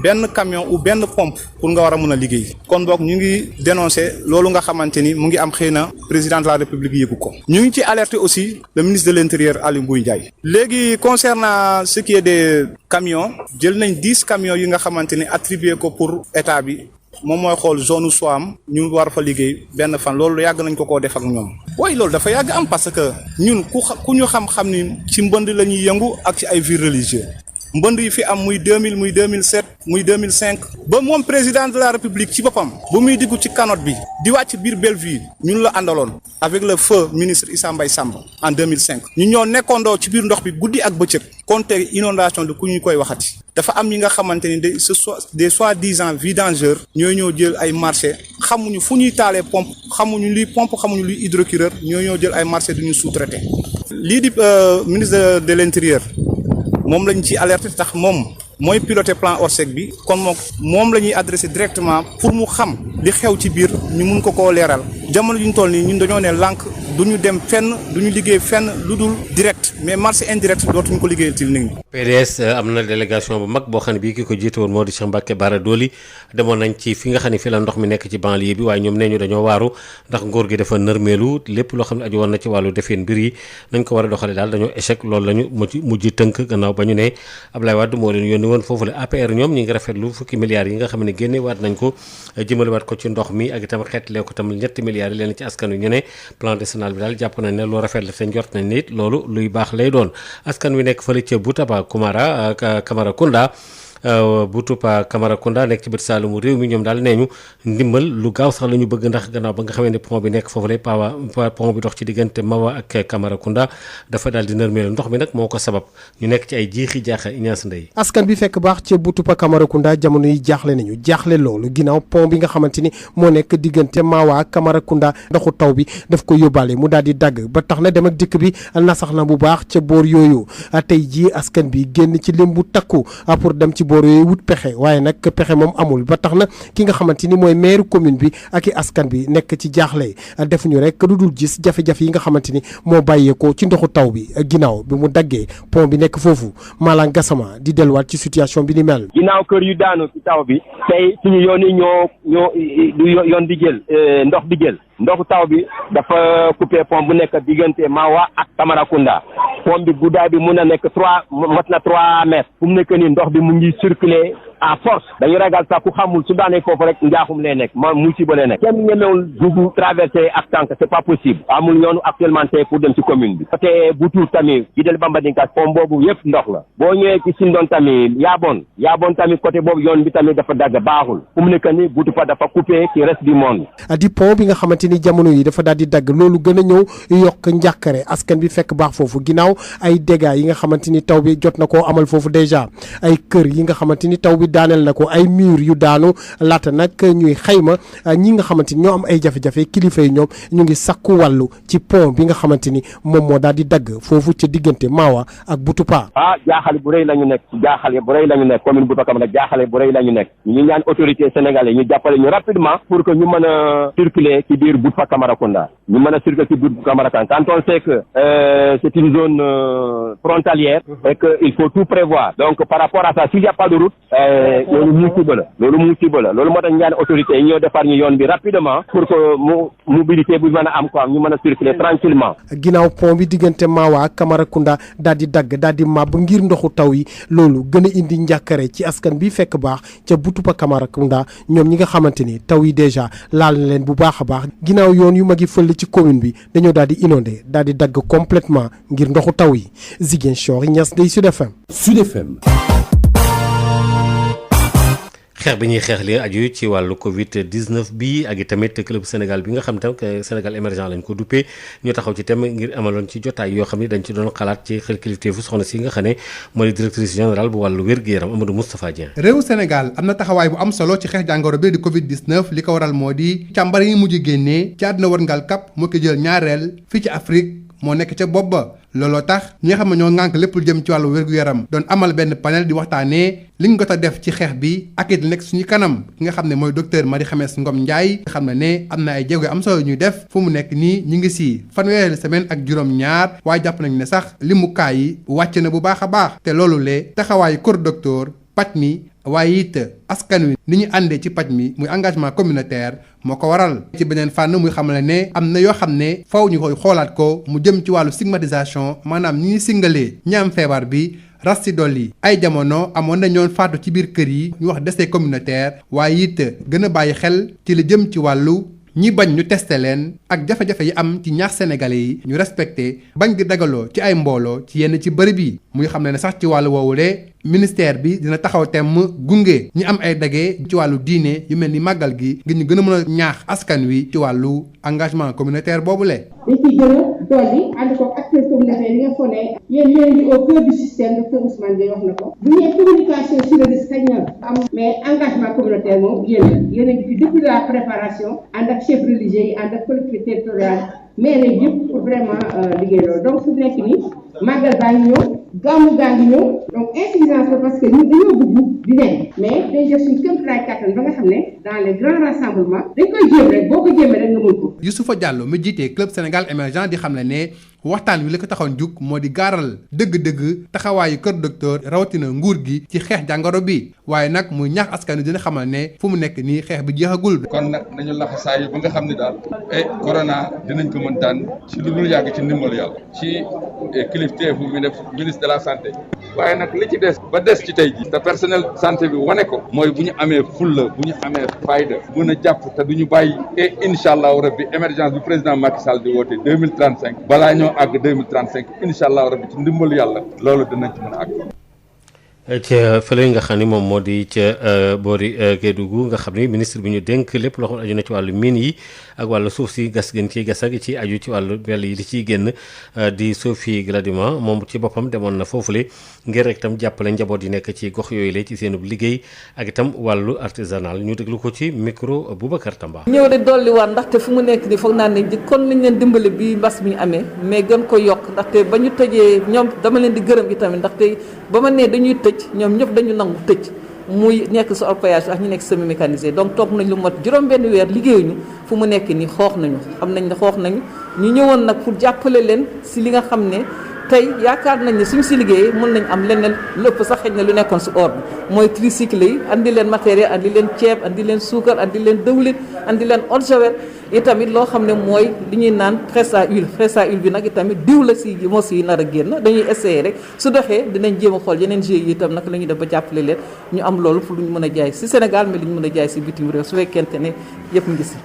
S22: benn camion ou benn pompe pour nga war a mën a liggéey kon boog ñu ngi dénoncer loolu nga xamante ni mu ngi am xëy na président de la république yëgu ko ñu ngi ci alerter aussi le ministre de l'intérieur Aly Ngouille Ndiaye léegi concernant ce qui est des camions jël nañ 10 camions yi nga xamante ni attribué ko pour état bi moom mooy xool zone Soham ñu war fa liggéey benn fan loolu yàgg nañ ko koo def ak ñoom waaye loolu dafa yàgg am parce que ñun ku ñu xam-xam ni ci mbënd la ñuy yëngu ak ci ay villes religieuses mbënd yi fi am muy 2000 muy 2007 muy 2005 ba moom président de la république ci boppam bu muy diggu ci canotte bi di wàcc biir Bellevue ñun la àndaloon avec le feu ministre Issa Mbaye Samb en 2005 ñu ñoo nekkoondoo ci biir ndox bi guddi ak bëccëg compter inondation de ku ñu koy waxati dafa am ñi nga xamante ni des soi-disant vidangeurs ñoo ñoo jël ay marché xamuñu fu ñuy taalee pompe xamuñu luy pompe xamuñu luy hydrocureur ñoo ñoo jël ay marché du ñu sous-traité lii di ministre de l'intérieur moom lañ ci alerté tax moom mooy piloté plan Orsec bi kon moom la ñuy adressé directement pour mu xam li xew ci biir ñu mun ko koo leeral jamono ju ñu toll nii ñun dañoo ne lànk du ñu dem fenn du ñu liggéey fenn lu dul direct mais marché indirect dootuñu ko liggéeyal ci nit ñi.
S4: PDS am na délégation bu mag boo xam ne bii ki ko jiite woon moo di Cheikh Mbacké Bara Dolly demoon nañ ci fi nga xam ne fi la ndox mi nekk ci banlieue bi waaye ñoom nee ñu dañoo waaru ndax nguur gi dafa nërmeelu lépp loo xam ne aju woon na ci wàllu defeen mbir yi nañ ko war a doxale daal dañoo échec loolu la ñu mujj tënk gannaaw ba ñu ne Abdoulaye Wade moo leen yónni woon foofu la APR ñoom ñi ngi rafetlu fukki milliards yi nga xam ne génne waat nañ ko jëmale waat ko ci ndox mi ak itam xeetlee ko tam ñetti milliards yi leen ci askan wi ñu ne plan décennal bi daal jàpp nañ ne lu rafet la te njort nañ ne it loolu luy baax lay doon askan wi nekk fële ca Boutaba Camaracounda Boutoupa Camaracounda nekk ci bët Saalumu réew mi ñoom daal nee ñu ndimbal lu gaaw sax la ñu bëgg ndax gannaaw ba nga xamee ne pont bi nekk foofu lay pont bi dox ci diggante Mawa ak Camaracounda dafa daal di nërmeelu ndox mi nag moo ko sabab ñu nekk ci ay jiixi jaaxa Ignace Ndeye.
S14: askan bi fekk baax ci Boutoupa Camaracounda jamono yi jaaxle nañu jaaxle loolu ginnaaw pont bi nga xamante ni moo nekk diggante Mawa ak Camaracounda ndoxu taw bi daf ko yóbbaale mu daal di dagg ba tax na dem ak dikk bi nasax na bu baax ca boor yooyu tey jii askan bi génn ci lim bu takku pour dem ci boor yooyu wut pexe waaye nag pexe moom amul ba tax na ki nga xamante ni mooy maire commune bi ak i askan bi nekk ci jaaxle defuñu rek lu dul gis jafe-jafe yi nga xamante ni moo bàyyeekoo ci ndoxu taw bi ginnaaw bi mu daggee pont bi nekk foofu Malang Gassama di delluwaat ci situation bi ni mel.
S15: ginnaaw kër yu daanu ci taw bi tey suñu yoon yi ñoo du yoon di jël ndox di jël ndoxu taw bi dafa coupé pont bu nekk diggante Mawa ak Camaracounda pont bi guddaay bi mun a nekk 3 mètres fu mu nekk nii ndox bi mu ngi circuler à force dañu ragal sax ku xamul su daanee foofu rek njaaxum lay nekk musiba lay nekk kenn ñemewul dugg traverser ak tànk c'est pas possible amul yoonu actuellement tey pour dem ci commune bi côté Boutou tamit Guidel Bambadinka pont boobu yëpp ndox la boo ñëwee ci Sindon tamit Yabon tamit côté boobu yoon bi tamit dafa dagg baaxul fu mu nekk nii Boutoupa dafa coupé ci reste du monde.
S14: di pont bi nga xamante ni jamono yi dafa daal di dagg loolu gën a ñëw yokk njàkkare askan bi fekk baax foofu ginnaaw ay dégâts yi nga xamante ni taw bi jot na koo amal foofu déjà ay kër yi nga xamante ni taw bi daaneel na ko ay mur yu daanu laata nag ñuy xayma ñi nga xamante ni ñoo am ay jafe-jafe kilifa yi ñoom ñu ngi sakku wàllu ci pont bi nga xamante ni moom moo daal di dagg foofu ca diggante Mawa ak Boutoupa.
S15: jaaxale bu rëy la ñu nekk commune Boutoupa Camara jaaxale bu rëy la ñu nekk ñu ñaan autorité sénégalais ñu jàppale ñu rapidement pour que ñu mën a circuler ci biir Boutoupa Camaracounda ñu mën a circuler ci Boutoupa Camaracounda quand on sait que c'est une zone frontalière et que il faut tout prévoir donc par rapport à ça s'il y a pas de route loolu musiba la loolu moo tax ñaan autorité yi ñoo defar ñu yoon bi rapidement pour que mobilité bu mën a am quoi ñu mën a circuler tranquillement
S14: ginnaaw pont bi diggante Mawa ak Camaracounda daal di dagg daal di màbb ngir ndoxu taw yi loolu gën a indi njàkkare ci askan bi fekk baax ca Boutoupa Camaracounda ñoom ñi nga xamante ni taw yi déjà laal na leen bu baax a baax ginnaaw yoon yu mag yi fël ci commune bi dañoo daal di inondé daal di dagg complètement ngir ndoxu taw yi Ziguinchor Ignace Ndeye Sud FM.
S3: Sud FM.
S4: xeex bi ñuy xeex li aju ci wàllu Covid 19 bi ak i tamit club Sénégal bi nga xam tam Sénégal émergent lañ ko duppee ñu taxaw ci thème ngir amaloon ci jotaay yoo xam ne dañ ci doon xalaat ci xel kilifteefu soxna si nga xam ne mooy directrice générale bu wàllu wér-gu-yaram Amadou Moustapha Dieng.
S21: réew Sénégal am na taxawaay bu am solo ci xeex jàngoro bi di Covid 19 li ko waral moo di càmbar yi mujj génnee ci àdduna wërngal kap moo ko jël ñaareel fii ci Afrique moo nekk ca bopp ba looloo tax ñi nga xam ne ñoo ŋànk lépp lu jëm ci wàllu wér-gu-yaram doon amal benn panel di waxtaanee li ñu got a def ci xeex bi ak it nekk suñu kanam ki nga xam ne mooy docteur Marie Khemesse Ngom Ndiaye nga xam ne am na ay jéego am solo ñuy def fu mu nekk nii ñu ngi si fanweeri semaine ak juróom-ñaar waaye jàpp nañu ne sax limu kaa yi wàcc na bu baax a baax te loolu le taxawaayu kër docteur paj mi waaye it askan wi ni ñu àndee ci paj mi muy engagement communautaire moo ko waral ci beneen fànn muy xamale ne am na yoo xam ne faw ñu koy xoolaat ko mu jëm ci wàllu stigmatisation maanaam ñi ñuy singalee ñi am feebar bi ras ci dolli ay jamono amoon na ñoon faatu ci biir kër yi ñu wax décès communautaire waaye it gën a bàyyi xel ci li jëm ci wàllu ñi bañ ñu testé leen ak jafe-jafe yi am ci ñaax sénégalais yi ñu respecté bañ di dagaloo ci ay mbooloo ci yenn ci bërëb yi muy xam ne sax ci wàllu woowule ministère bi dina taxaw temm gunge ñi am ay dage ci wàllu diine yu mel ni màggal gi ngir ñu gën a mën a ñaax askan wi ci wàllu engagement communautaire boobule.
S8: dañ ciy gën a dolli ànd ko acteurs communautaires yi nga xam ne yéen ñoo ngi au cœur du système docteur Ousmane Gueye wax na ko bu ñëwee communication sur le risque xëy na am mais engagement communautaire moom yéen a ngi fi depuis la préparation ànd ak chef religieux yi ànd ak collectivité territoriale maire yëpp pour vraiment liggéey loolu donc su nekk nii màggal baa ngi ñëw gàmmu gaa ngi ñëw donc insuffisance la parce que ñun dañoo bëgg di dem mais day def suñu kéemtalaay kattan ba nga xam ne dans les grands rassemblements dañ koy jéem rek boo ko jéemee rek nga mën ko.
S21: Youssoufa Diallo mi jiite Club Sénégal émergent di xam ne waxtaan wi li ko taxoon jug moo di gaaral dëgg-dëgg taxawaayu kër docteur rawatina nguur gi ci xeex jàngoro bi waaye nag muy ñaax askan wi dina xamal ne fu mu nekk nii xeex bi jeexagul.
S9: kon nag nañu laxasaa yi ba nga xam ne daal corona dinañ ko mën daan ci lu dul yàgg ci ndimbalu yàlla ci kilifteefu ministre de la santé waaye nag li ci des ba des ci tey ji te personnel santé bi wane ko mooy bu ñu amee fulla bu ñu amee fayda mën a jàpp te duñu bàyyi et incha allahu rabbi émergence bi président Macky Sall di woote 2035 balaa ñoo àgg 2035 incha allahu rabbi ci ndimbalu yàlla loolu dinañ ci mën a àgg.
S4: ca fële nga xam ni moom moo di ca boori Kédougou nga xam ni ministre bi ñu dénk lépp loo xam aju na ci wàllu mine yi ak wàllu suuf si gas gën ciy gas ak ci aju ci wàllu bell yi di ciy génn di Sophie Gladima moom ci boppam demoon na foofule ngir rek itam jàppale njaboot yi nekk ci gox yooyu la ci seenub liggéey ak itam wàllu artisanal ñu déglu ko ci micro Boubacar Tamba.
S10: ñëw de dolli waat ndaxte fu mu nekk nii foog naa ne kon nañ leen dimbale bi mbas mi amee mais gën ko yokk ndaxte ba ñu tëjee ñoom dama leen di gërëm itamit ndaxte ba ma nee dañuy tëj ñoom ñëpp dañu nangu tëj muy nekk sa orpaillage ak ñu nekk semi mécanisé donc toog nañ lu mot juróom-benn weer liggéeyuñu fu mu nekk nii xoox nañu xam nañ ne xoox nañu ñu ñëwoon nag pour jàppale leen si li nga xam ne tey yaakaar nañ ne suñ si liggéeyee mën nañ am leneen lépp sax xëy na lu nekkoon si ordre mooy tricycle yi andi leen matériel andi leen ceeb andi leen suukar andi leen dëwlin andi leen eau de javel itamit loo xam ne mooy li ñuy naan presse à huile bi nag itamit diw la si moo si nar a génn dañuy essayer rek su doxee dinañ jéem a xool yeneen GIE yi itam naka la ñuy def ba jàppale leen ñu am loolu pour lu ñu mën a jaay si Sénégal mais lu ñu mën a jaay si bitim réew su fekkente ne yëpp ngi si.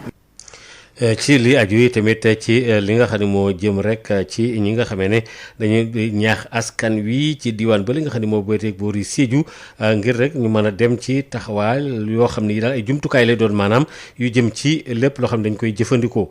S4: ci li aju yi tamit ci li nga xam ne moo jëm rek ci ñi nga xamee ne dañuy ñaax askan wi ci diwaan ba li nga xam ne moo bëteeg boor yi Sédhiou ngir rek ñu mën a dem ci taxawaay yoo xam ne yi daal ay jumtukaay lay doon maanaam yu jëm ci lépp loo xam ne dañ koy jëfandikoo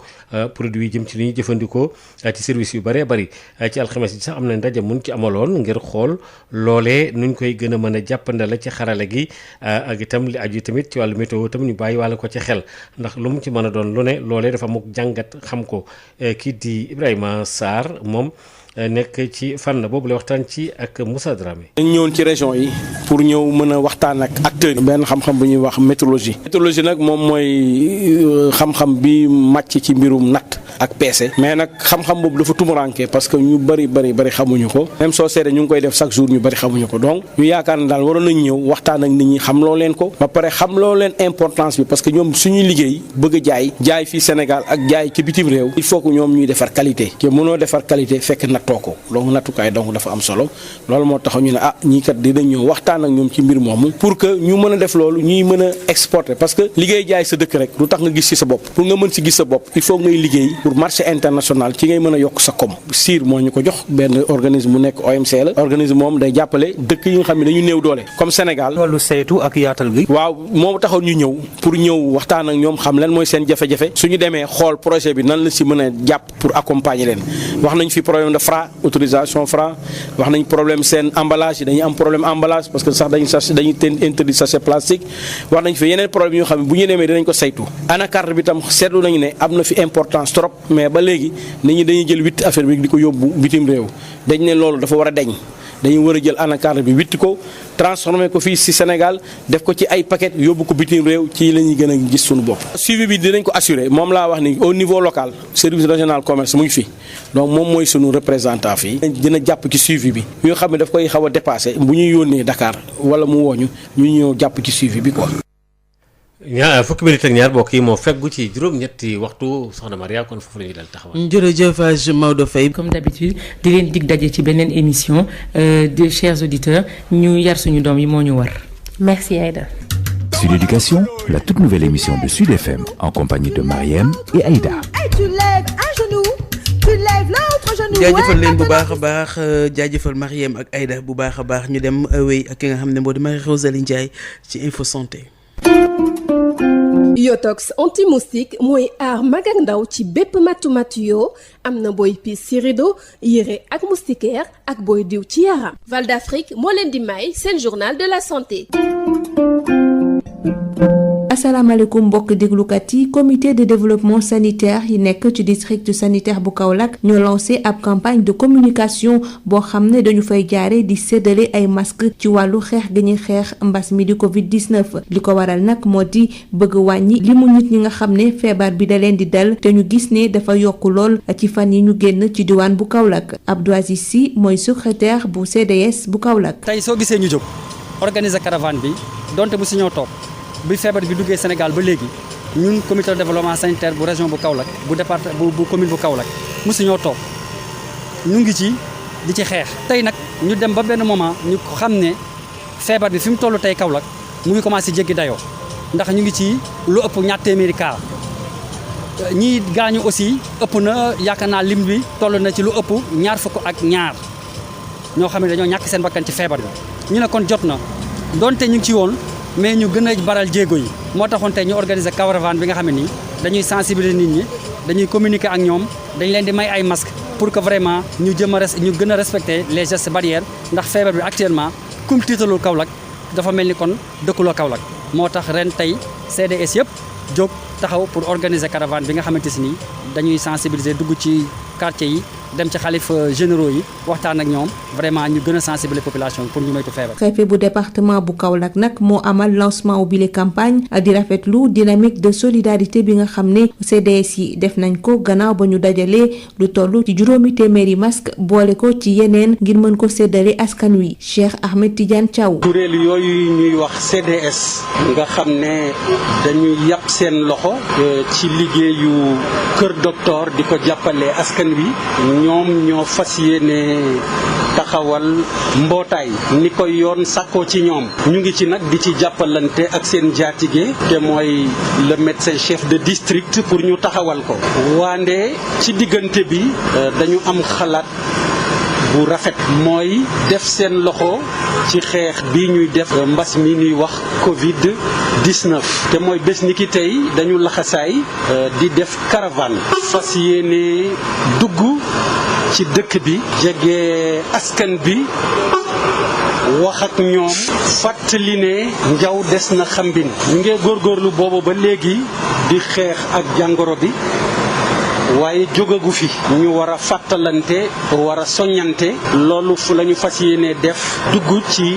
S4: produit yi jëm ci li ñuy jëfandikoo ci service yu bëree bëri ci alxames yi sax am na ndaje mun ci amaloon ngir xool loolee nuñ koy gën a mën a jàppandala ci xarala gi ak itam li aju tamit ci wàllu météo tam ñu bàyyi wàlla ko ci xel ndax lu mu ci mën a doon lu ne loolee dafa muk jàngat xam ko kii di Ibrahima Sarr moom nekk ci fànn boobu la waxtaan ci ak Moussa Dramé.
S12: dañ ñëwoon ci région yi pour ñëw mën a waxtaan ak acteurs yi. benn xam-xam bu ñuy wax météorologie. météorologie nag moom mooy xam-xam bi màcc ci mbirum natt ak peese. mais nag xam-xam boobu dafa tumuranke parce que ñu bëri xamuñu ko. même soo seetee ñu ngi koy def chaque jour ñu bëri xamuñu ko donc ñu yaakaar ne daal waroon nañ ñëw waxtaan ak nit ñi xam loo leen ko. ba pare xam loo leen importance bi parce que ñoom suñuy liggéey bëgg a jaay fii Sénégal ak jaay ci bitim réew. il faut que ñoom ñuy defar qualité. te mënoo defar qualité fekk nattoo ko donc nattukaay donc dafa am solo loolu moo tax ñu ne ñii kat dinañ ñëw waxtaan ak ñoom ci mbir moomu pour que ñu mën a def loolu ñuy mën a exporter parce que liggéey jaay sa dëkk rek lu tax nga gis ci sa bopp pour nga mën ci gis sa bopp il faut ngay liggéey pour marché international ci ngay mën a yokk sa koom SIR moo ñu ko jox benn organisme mu nekk OMC la organisme moom day jàppale dëkk yi nga xam ne dañu néew doole comme Sénégal. wàllu saytu ak yaatal gi. waaw moo taxoon ñu ñëw pour ñëw waxtaan ak ñoom xam lan mooy seen jafe-jafe suñu demee xool projet bi nan la ci mën a jàpp pour accompagner leen wax nañ fi problème de Fra autorisation Fra wax nañ problème seen emballage yi dañuy am problème emballage parce que sax dañuy interdit sachet plastique wax nañ fi yeneen problème yoo xam ne bu ñu demee dinañ ko saytu anacarde bi tam seetlu nañu ne am na fi importance trop mais ba léegi nit ñi dañuy jël witt affaire bi di ko yóbbu bitim réew dañ ne loolu dafa war a deñ dañuy war a jël anacarde bi witti ko transformé ko fii ci Sénégal def ko ci ay paquet yóbbu ko bitim réew ci la ñuy gën a gis suñu bopp. suivi bi dinañ ko assurer moom laa wax ni au niveau local service régional commerce mu ngi fi donc moom mooy sunu représentant fii. dina jàpp ci suivi bi yoo xam ne daf koy xaw a dépassé bu ñuy yónnee Dakar wala mu wooñu ñu ñëw jàpp ci suivi bi quoi.
S4: fukki minute ak ñaar mbokk yi moo feggu ci juróom-ñetti waxtu soxna Maria kon foofu la ñuy dal taxawal.
S1: jërëjëf Hadj Maodo Faye.
S23: comme d'habitude di leen dig daje ci beneen émission de chers auditeurs ñu yar suñu doom yi moo ñu war.
S24: Merci Aïda.
S25: Sud Éducation, la toute nouvelle émission de Sud FM en compagnie de Mariem et Aïda.
S26: Tu lèves un genou, tu lèves l'autre genou.
S1: jaajëfal leen bu baax a baax jaajëfal Mariem ak Aïda bu baax a baax ñu dem wéy ak ki nga xam ne moo di Marie-Rosalie Ndiaye ci Info Santé.
S7: Yotox anti-moustique mooy aar mag ak ndaw ci bépp matu-matu yoo am na booy piis ci rido yére ak moustiquaire ak booy diw ci yaram. Val d'Afrique moo leen di may seen journal de la santé.
S5: asalaamaaleykum mbokk déglukat yi comité de développement sanitaire yi nekk ci district sanitaire bu Kaolack ñoo lancé ab campagne de communication boo xam ne dañu fay jaare di séddale ay masque ci wàllu xeex gi ñuy xeex mbas mi di Covid-19 li ko waral nag moo di bëgg wàññi limu nit ñi nga xam ne feebar bi da leen di dal te ñu gis ne dafa yokk lool ci fan yi ñu génn ci diwaan bu Kaolack Abdou Aziz Sy mooy secrétaire bu CDS bu Kaolack.
S11: tey soo gisee ñu jóg organiser caravane bi donte bu si ñëw toog bi feebar bi duggee Sénégal ba léegi ñun comité de développement sanitaire bu région bu Kaolack bu département bu commune bu Kaolack musu ñoo toog ñu ngi ci di ci xeex. tey nag ñu dem ba benn moment ñu xam ne feebar bi fi mu toll tey Kaolack mu ngi commencé jéggi dayoo ndax ñu ngi ci lu ëpp ñaar téeméeri cas ñii gaañu aussi ëpp na yaakaar naa lim bi toll na ci lu ëpp ñaar fukk ak ñaar ñoo xam ne dañoo ñàkk seen bakkan ci feebar bi ñu ne kon jot na donte ñu ngi ci woon mais ñu gën a baral jéego yi moo taxoon tey ñu organiser caravane bi nga xam ne nii dañuy sensibiliser nit ñi dañuy communiquer ak ñoom dañ leen di may ay masques pour que vraiment ñu ñu gën a respecter les gestes barrières ndax feebar bi actuellement kum tiitalul Kaolack dafa mel ni kon dëkkuloo Kaolack moo tax ren tey CDS yëpp jóg taxaw pour organiser caravane bi nga xamante si nii dañuy sensibiliser dugg ci quartier yi dem ci xalif généraux yi waxtaan ak ñoom vraiment ñu gën a sensibiliser population pour ñu moytu feebar.
S5: préfet bu département bu Kaolack nag moo amal lancement bile campagne di rafetlu dynamique de solidarité bi nga xam ne CDS yi def nañ ko gannaaw ba ñu dajalee lu toll ci juróomi téeméeri masque boole ko ci yeneen ngir mën ko séddale askan wi Cheikh Ahmed Tidiane Thiaw.
S13: kuréel yooyu ñuy wax CDS nga xam ne dañuy yàpp seen loxo ci liggéeyu kër docteur di ko jàppale askan wi. ñoom ñoo fas yéene taxawal mbootaay ni ko yoon sàkkoo ci ñoom ñu ngi ci nag di ci jàppalante ak seen jaatige te mooy le médecin chef de district pour ñu taxawal ko waande ci diggante bi dañu am xalaat bu rafet mooy def seen loxo ci xeex bi ñuy def mbas mi ñuy wax Covid-19 te mooy bés ni ki tey dañu laxasaay di def caravane fas yéene dugg ci dëkk bi jege askan bi wax ak ñoom fàttali ne njaw des na xambin ñu ngi góorgóorlu boobu ba léegi di xeex ak jàngoro bi waaye jógagu fi ñu war a fàttalante war a soññante loolu fu la ñu fas yéene def dugg ci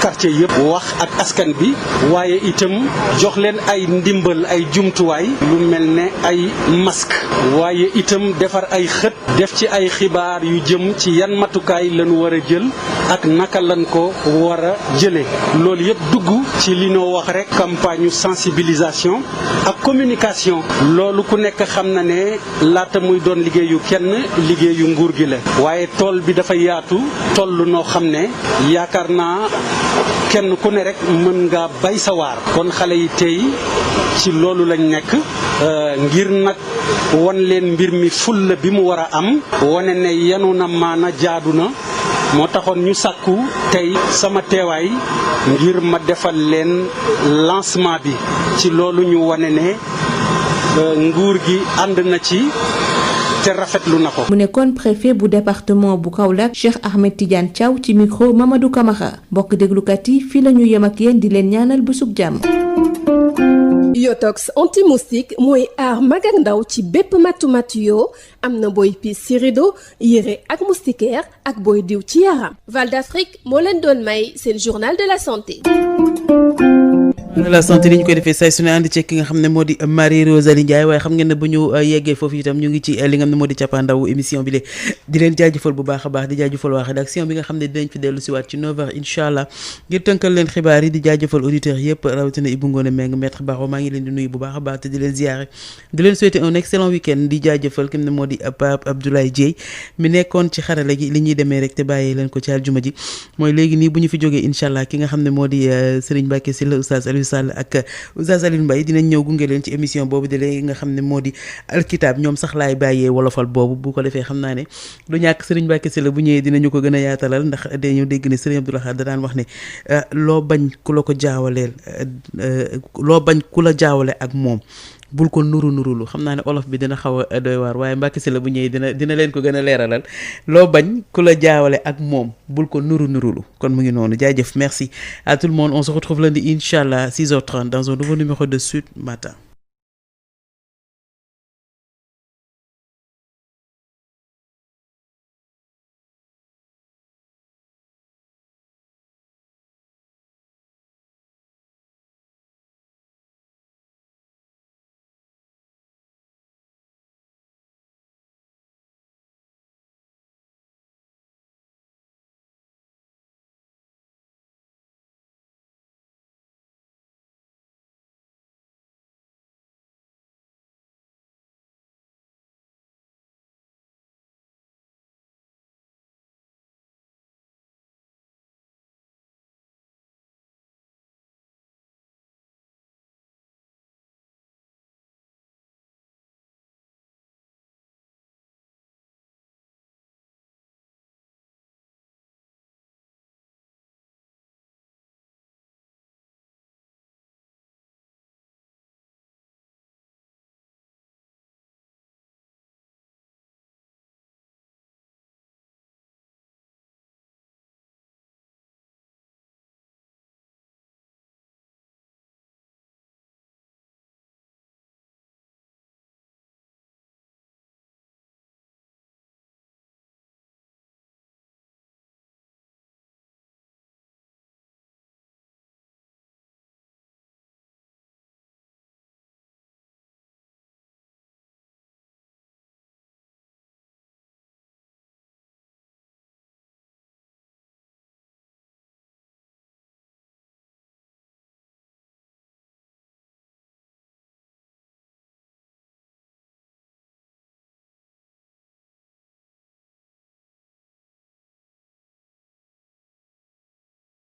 S13: quartier yëpp wax ak askan bi waaye itam jox leen ay ndimbal ay jumtuwaay lu mel ne ay masque waaye itam defar ay xët def ci ay xibaar yu jëm ci yan matukaay lañu war a jël ak naka lañ ko war a jëlee loolu yëpp dugg ci li noo wax rek campagne sensibilisation ak communication loolu ku nekk xam na ne laata muy doon liggéeyu kenn liggéeyu nguur gi la waaye tool bi dafa yaatu toll noo xam ne yaakaar naa kenn ku ne rek mën nga bay sa waar kon xale yi tey ci loolu lañ nekk ngir nag wan leen mbir mi fulla bi mu war a am wane ne yanu na maana jaadu na moo taxoon ñu sàkku tey sama teewaay ngir ma defal leen lancement bi ci loolu ñu wane ne nguur gi ànd na ci te rafetlu na ko.
S5: mu nekkoon préfet bu département bu Kaolack Cheikh Ahmed Tidiane Thiaw ci micro Mamadou Kamara bokk déglukat yi fii la ñu yem ak yéen di leen ñaanal bésub jàmm.
S7: Yotox anti-moustique mooy aar mag ak ndaw ci bépp matu-matu yoo am na booy piis ci rido yére ak moustiquaire ak booy diw ci yaram. Val d'Afrique moo leen doon may seen journal de la santé.
S1: de la santé ni ñu koy defee say su ne ànd ci ki nga xam ne moo di Marie Rosalie Ndiaye waaye xam ngeen ne bu ñu yeggee foofu itam ñu ngi ci li nga xam ne moo di cappaandawu émission bi le di leen jaajëfal bu baax a baax di jaajëfal waa rédaction bi nga xam ne dinañ fi dellu si waat ci 9h incha allah ngir tënkal leen xibaar yi di jaajëfal auditeurs yëpp rawatina Ibou Ngone Meng maître Baro maa ngi leen di nuyu bu baax a baax te di leen ziare di leen souhaiter un excellent week-end di jaajëfal ki ne moo di Pape Abdoulaye Dieye mi nekkoon ci xarala gi li ñuy demee rek te bàyyee leen ko ci aljuma ji mooy léegi nii bu ñu fi jógee incha allah ki nga xam ne moo di Serigne Mbacké Sylla Oustaz Aliou Sall ak Oustaz Alioune Mbaye dinañ ñëw gunge leen ci émission boobu de léegi nga xam ne moo di alkitab ñoom sax laay bàyyee wolofal boobu bu ko defee xam naa ne du ñàkk Serigne Mbacké Sylla bu ñëwee dinañu ko gën a yaatalal ndax dañu dégg ne Serigne Abdou Lahad da daan wax ne loo bañ ku la ko jaawaleel loo bañ ku la jaawale ak moom bul ko nurulu xam naa ne olof bi dina xaw a doy waar waaye Mbacké Sylla bu ñëwee dina leen ko gën a leeralal loo bañ ku la jaawale ak moom bul ko nurulu kon mu ngi noonu jaajëf merci à tout le monde on se retrouve lundi inchallah 6h30 dans un nouveau numéro de Sud Matin.